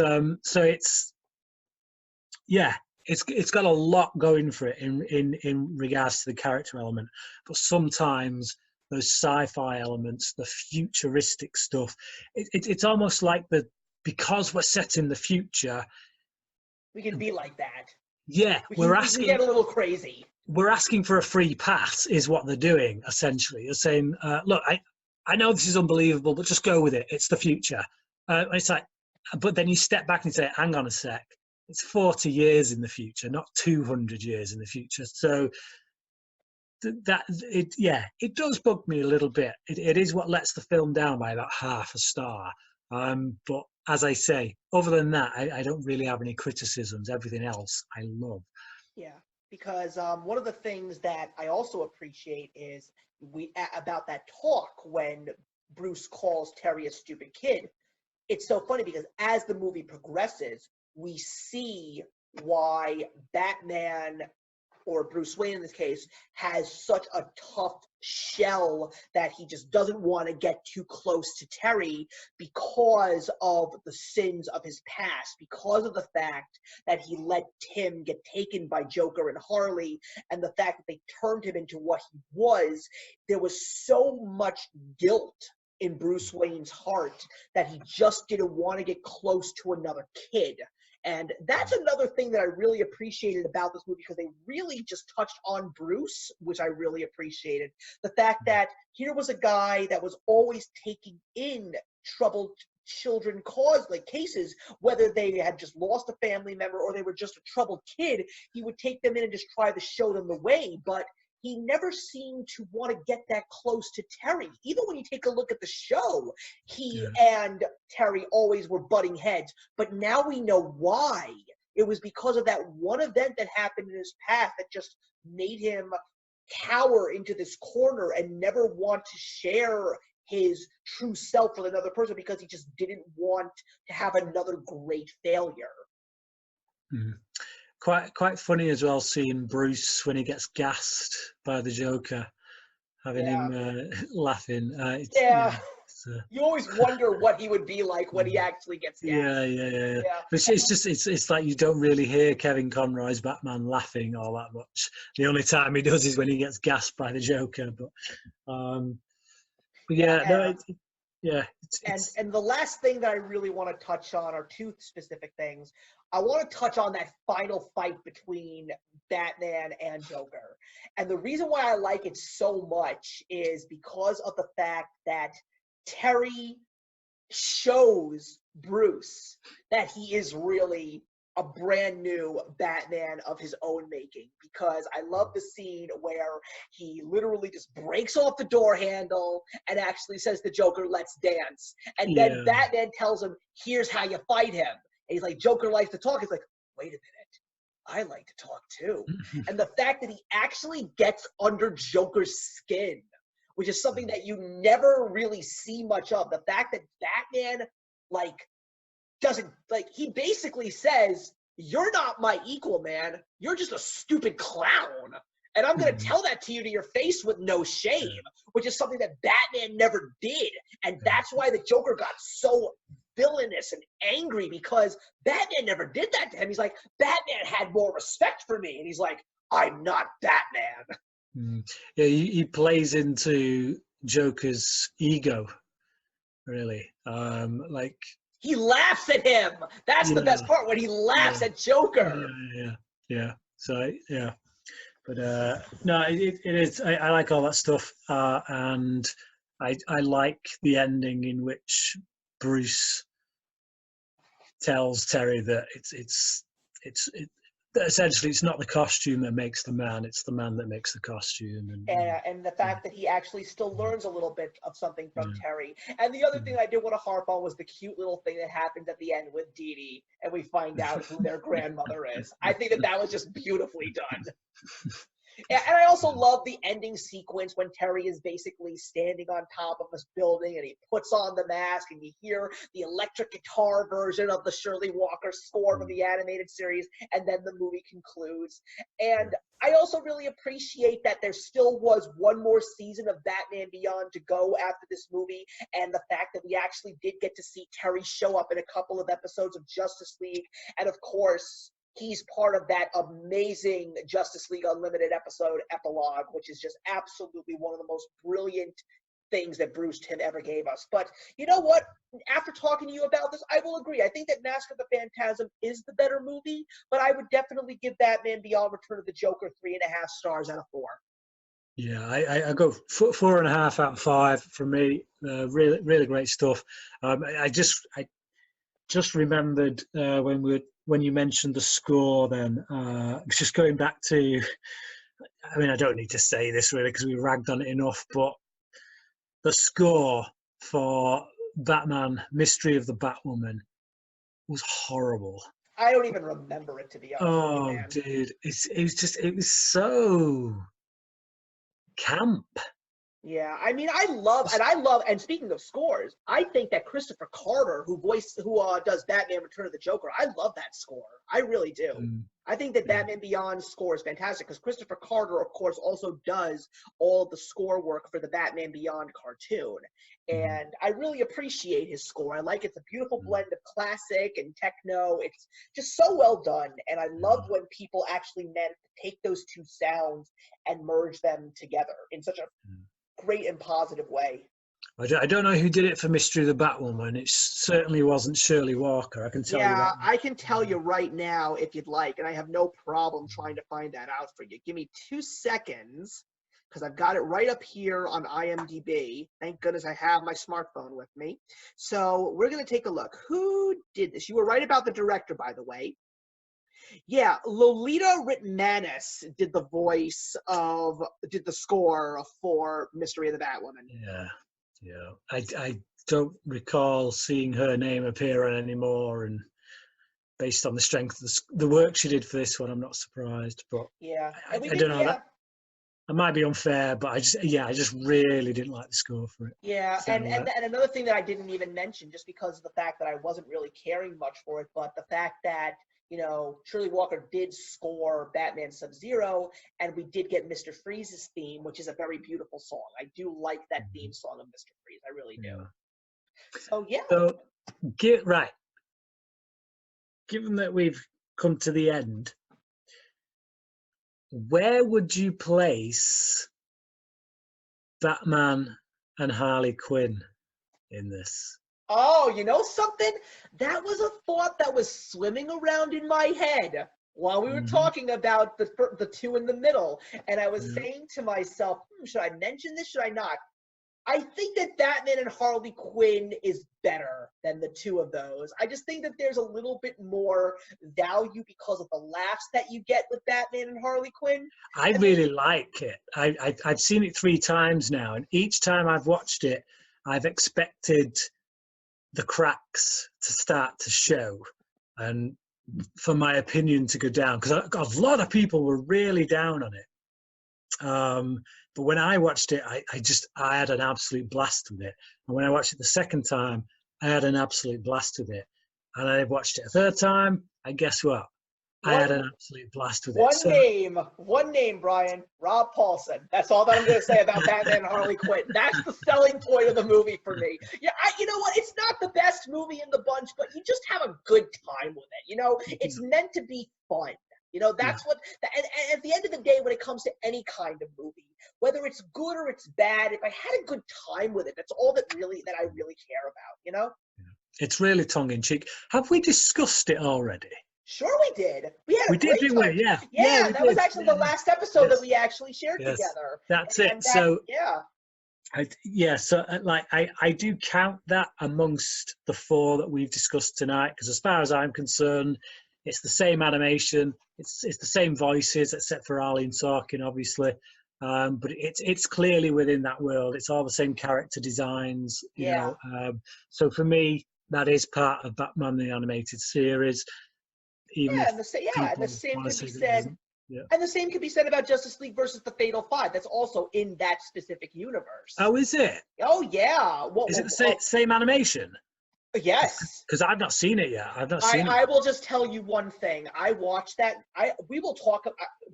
got a lot going for it in regards to the character element, but sometimes those sci-fi elements, the futuristic stuff, it's almost like because we're set in the future,
we can be like that.
Yeah, we can
get a little crazy.
We're asking for a free pass, is what they're doing essentially. They're saying, look, I know this is unbelievable, but just go with it. It's the future. It's like, but then you step back and say, hang on a sec. It's 40 years in the future, not 200 years in the future. So it does bug me a little bit. It is what lets the film down by about half a star. But as I say, other than that, I don't really have any criticisms. Everything else I love.
Yeah, because one of the things that I also appreciate is about that talk when Bruce calls Terry a stupid kid. It's so funny because as the movie progresses, we see why Batman, or Bruce Wayne in this case, has such a tough shell that he just doesn't want to get too close to Terry because of the sins of his past, because of the fact that he let Tim get taken by Joker and Harley, and the fact that they turned him into what he was. There was so much guilt in Bruce Wayne's heart that he just didn't want to get close to another kid. And that's another thing that I really appreciated about this movie, because they really just touched on Bruce, which I really appreciated. The fact that here was a guy that was always taking in troubled children cases, whether they had just lost a family member or they were just a troubled kid, he would take them in and just try to show them the way. But he never seemed to want to get that close to Terry. Even when you take a look at the show, he and Terry always were butting heads. But now we know why. It was because of that one event that happened in his past that just made him cower into this corner and never want to share his true self with another person, because he just didn't want to have another great failure.
Mm. Quite funny as well, seeing Bruce when he gets gassed by the Joker, having him laughing.
You always wonder what he would be like when he actually gets gassed.
Yeah. But it's like you don't really hear Kevin Conroy's Batman laughing all that much. The only time he does is when he gets gassed by the Joker. And
the last thing that I really want to touch on are two specific things. I want to touch on that final fight between Batman and Joker. And the reason why I like it so much is because of the fact that Terry shows Bruce that he is really a brand new Batman of his own making, because I love the scene where he literally just breaks off the door handle and actually says the Joker, let's dance. And then Batman tells him, here's how you fight him. And he's like, Joker likes to talk. He's like, wait a minute, I like to talk too. And the fact that he actually gets under Joker's skin, which is something that you never really see much of. The fact that Batman, he basically says, you're not my equal, man. You're just a stupid clown. And I'm going to tell that to you to your face with no shame, which is something that Batman never did. And that's why the Joker got so villainous and angry, because Batman never did that to him. He's like, Batman had more respect for me. And he's like, I'm not Batman.
Yeah, he plays into Joker's ego, really.
He laughs at him. That's the best part, when he laughs at Joker.
Yeah. So, yeah. But, no, it is. I like all that stuff. And I like the ending in which Bruce tells Terry that essentially it's not the costume that makes the man, it's the man that makes the costume.
And the fact that he actually still learns a little bit of something from Terry. And the other thing I did want to harp on was the cute little thing that happens at the end with Dee Dee, and we find out who their grandmother is. I think that was just beautifully done. And I also love the ending sequence when Terry is basically standing on top of this building and he puts on the mask and you hear the electric guitar version of the Shirley Walker score from the animated series, and then the movie concludes. And I also really appreciate that there still was one more season of Batman Beyond to go after this movie, and the fact that we actually did get to see Terry show up in a couple of episodes of Justice League, and of course, he's part of that amazing Justice League Unlimited episode epilogue, which is just absolutely one of the most brilliant things that Bruce Timm ever gave us. But you know what? After talking to you about this, I will agree. I think that Mask of the Phantasm is the better movie, but I would definitely give Batman Beyond Return of the Joker 3.5 stars out of 4.
Yeah, I go 4.5 out of 5 for me. Really, really great stuff. I just remembered when you mentioned the score, then just going back to I mean, I don't need to say this really because we ragged on it enough, but the score for Batman Mystery of the Batwoman was horrible.
I don't even remember it, to be honest with you,
Oh,
man.
dude, it was so camp.
Yeah, I mean, and speaking of scores, I think that Christopher Carter, who does Batman Return of the Joker, I love that score. I really do.
Mm,
I think that
yeah.
Batman Beyond score is fantastic because Christopher Carter, of course, also does all of the score work for the Batman Beyond cartoon.
Mm,
And I really appreciate his score. I like it's a beautiful
mm,
blend of classic and techno. It's just so well done. And I love
yeah.
when people actually meant to take those two sounds and merge them together in such a
Mm.
great and positive way.
I don't know who did it for Mystery of the Batwoman. It certainly wasn't Shirley Walker. I can tell you
Yeah,
that
I can tell
much.
you right now if you'd like, and I have no problem trying to find that out for you. Give me 2 seconds, because I've got it right up here on IMDb. Thank goodness I have my smartphone with me. So we're going to take a look. Who did this? You were right about the director, by the way. Yeah, Lolita Ritmanis did did the score for Mystery of the Batwoman.
Yeah, yeah. I don't recall seeing her name appear on anymore, and based on the strength of the work she did for this one, I'm not surprised. But
Yeah, and we
I
did,
don't know
yeah.
that might be unfair, but I just really didn't like the score for it.
Yeah,
So
and another thing that I didn't even mention, just because of the fact that I wasn't really caring much for it, but the fact that Shirley Walker did score Batman Sub-Zero, and we did get Mr. Freeze's theme, which is a very beautiful song. I do like that theme song of Mr. Freeze, I really do.
yeah.
So yeah,
So right. Given that we've come to the end, where would you place Batman and Harley Quinn in this?
oh, you know something? That was a thought that was swimming around in my head while we were
Hmm.
talking about the two in the middle, and I was
Yeah.
saying to myself, should I mention this? Should I not? I think that Batman and Harley Quinn is better than the two of those. I just think that there's a little bit more value because of the laughs that you get with Batman and Harley Quinn.
I
I mean,
really like it. I've seen it 3 times now, and each time I've watched it, I've expected the cracks to start to show, and for my opinion to go down, because a lot of people were really down on it. But when I watched it, I had an absolute blast with it. And when I watched it the second time, I had an absolute blast with it. And I watched it a third time, and guess what? I had
one
an absolute blast with it.
one
So
name, one name, Bryan, Rob Paulson. That's all that I'm going to say about Batman and Harley Quinn. That's the selling point of the movie for me. Yeah, you know what? It's not the best movie in the bunch, but you just have a good time with it. It's meant to be fun.
yeah,
That's and at the end of the day, when it comes to any kind of movie, whether it's good or it's bad, if I had a good time with it, that's all that I really care about.
it's really tongue in cheek. Have we discussed it already?
Sure, we did. We had a
We did,
great
didn't
time.
we? Yeah, yeah,
Yeah,
we
that was
did.
actually the
Yeah.
last episode that
Yes,
we actually shared
yes,
together.
that's
And
it. So
yeah.
So like I do count that amongst the 4 that we've discussed tonight, because as far as I'm concerned, it's the same animation, it's the same voices, except for Arlene Sorkin, obviously. But it's clearly within that world. It's all the same character designs,
Yeah.
So for me, that is part of Batman the Animated Series, even
Yeah,
if
and the
people
same
want to
could be
say that it
said
isn't. Yeah.
and the same could be said about Justice League versus the Fatal Five. That's also in that specific universe.
Oh, is it?
Oh yeah.
Is it the same animation?
Yes.
Because I've not seen it yet. I've not
I,
seen it.
I will just tell you one thing. I watched that. We will talk.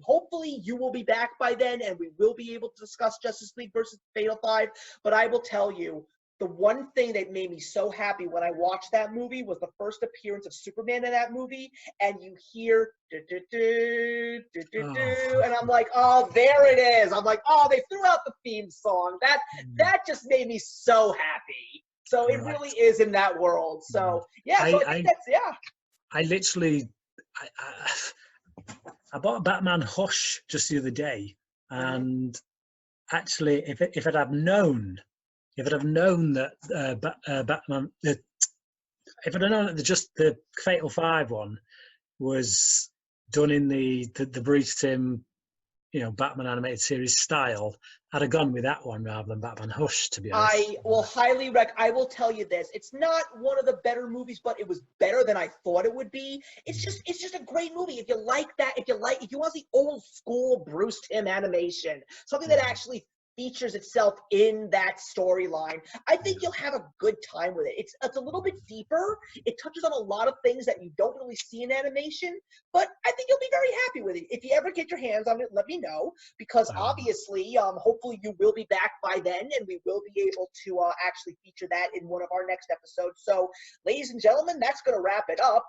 Hopefully, you will be back by then, and we will be able to discuss Justice League versus Fatal Five. But I will tell you, the one thing that made me so happy when I watched that movie was the first appearance of Superman in that movie, and you hear do, do, do, do, do, do, and I'm like, oh, there it is. I'm like, oh, they threw out the theme song. That just made me so happy. So it
Right.
really is in that world. So yeah, so I think that's
I literally, I bought a Batman Hush just the other day, and actually, if I'd have known, that Batman, if I'd have known that just the Fatal Five one was done in the Bruce Timm Batman animated series style, I'd have gone with that one rather than Batman Hush, to be honest.
I will I will tell you this. It's not one of the better movies, but it was better than I thought it would be. It's just a great movie. If you like that, if you want to see old school Bruce Timm animation, something that actually features itself in that storyline, I think you'll have a good time with it. It's a little bit deeper. It touches on a lot of things that you don't really see in animation, but I think you'll be very happy with it. If you ever get your hands on it, let me know, because obviously, hopefully you will be back by then, and we will be able to actually feature that in one of our next episodes. So, ladies and gentlemen, that's going to wrap it up.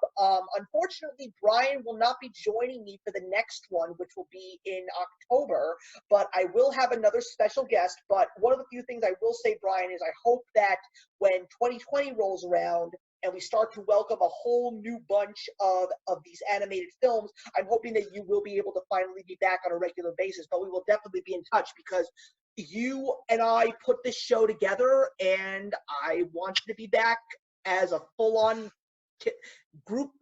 Unfortunately, Bryan will not be joining me for the next one, which will be in October, but I will have another special guest. But one of the few things I will say, Bryan, is I hope that when 2020 rolls around and we start to welcome a whole new bunch of these animated films, I'm hoping that you will be able to finally be back on a regular basis. But we will definitely be in touch, because you and I put this show together, and I want you to be back as a full-on group,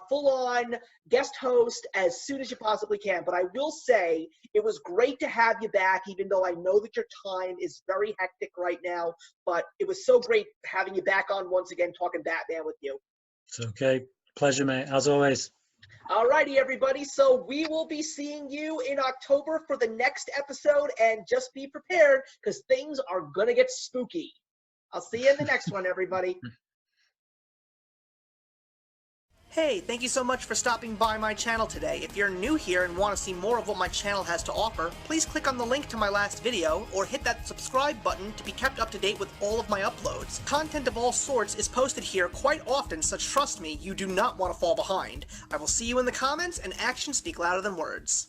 full-on guest host as soon as you possibly can. But I will say it was great to have you back, even though I know that your time is very hectic right now. But it was so great having you back on once again, talking Batman with you.
It's okay. Pleasure, mate, as always.
Alrighty, everybody. So we will be seeing you in October for the next episode, and just be prepared, because things are gonna get spooky. I'll see you in the next one, everybody. Hey, thank you so much for stopping by my channel today. If you're new here and want to see more of what my channel has to offer, please click on the link to my last video, or hit that subscribe button to be kept up to date with all of my uploads. Content of all sorts is posted here quite often, so trust me, you do not want to fall behind. I will see you in the comments, and actions speak louder than words.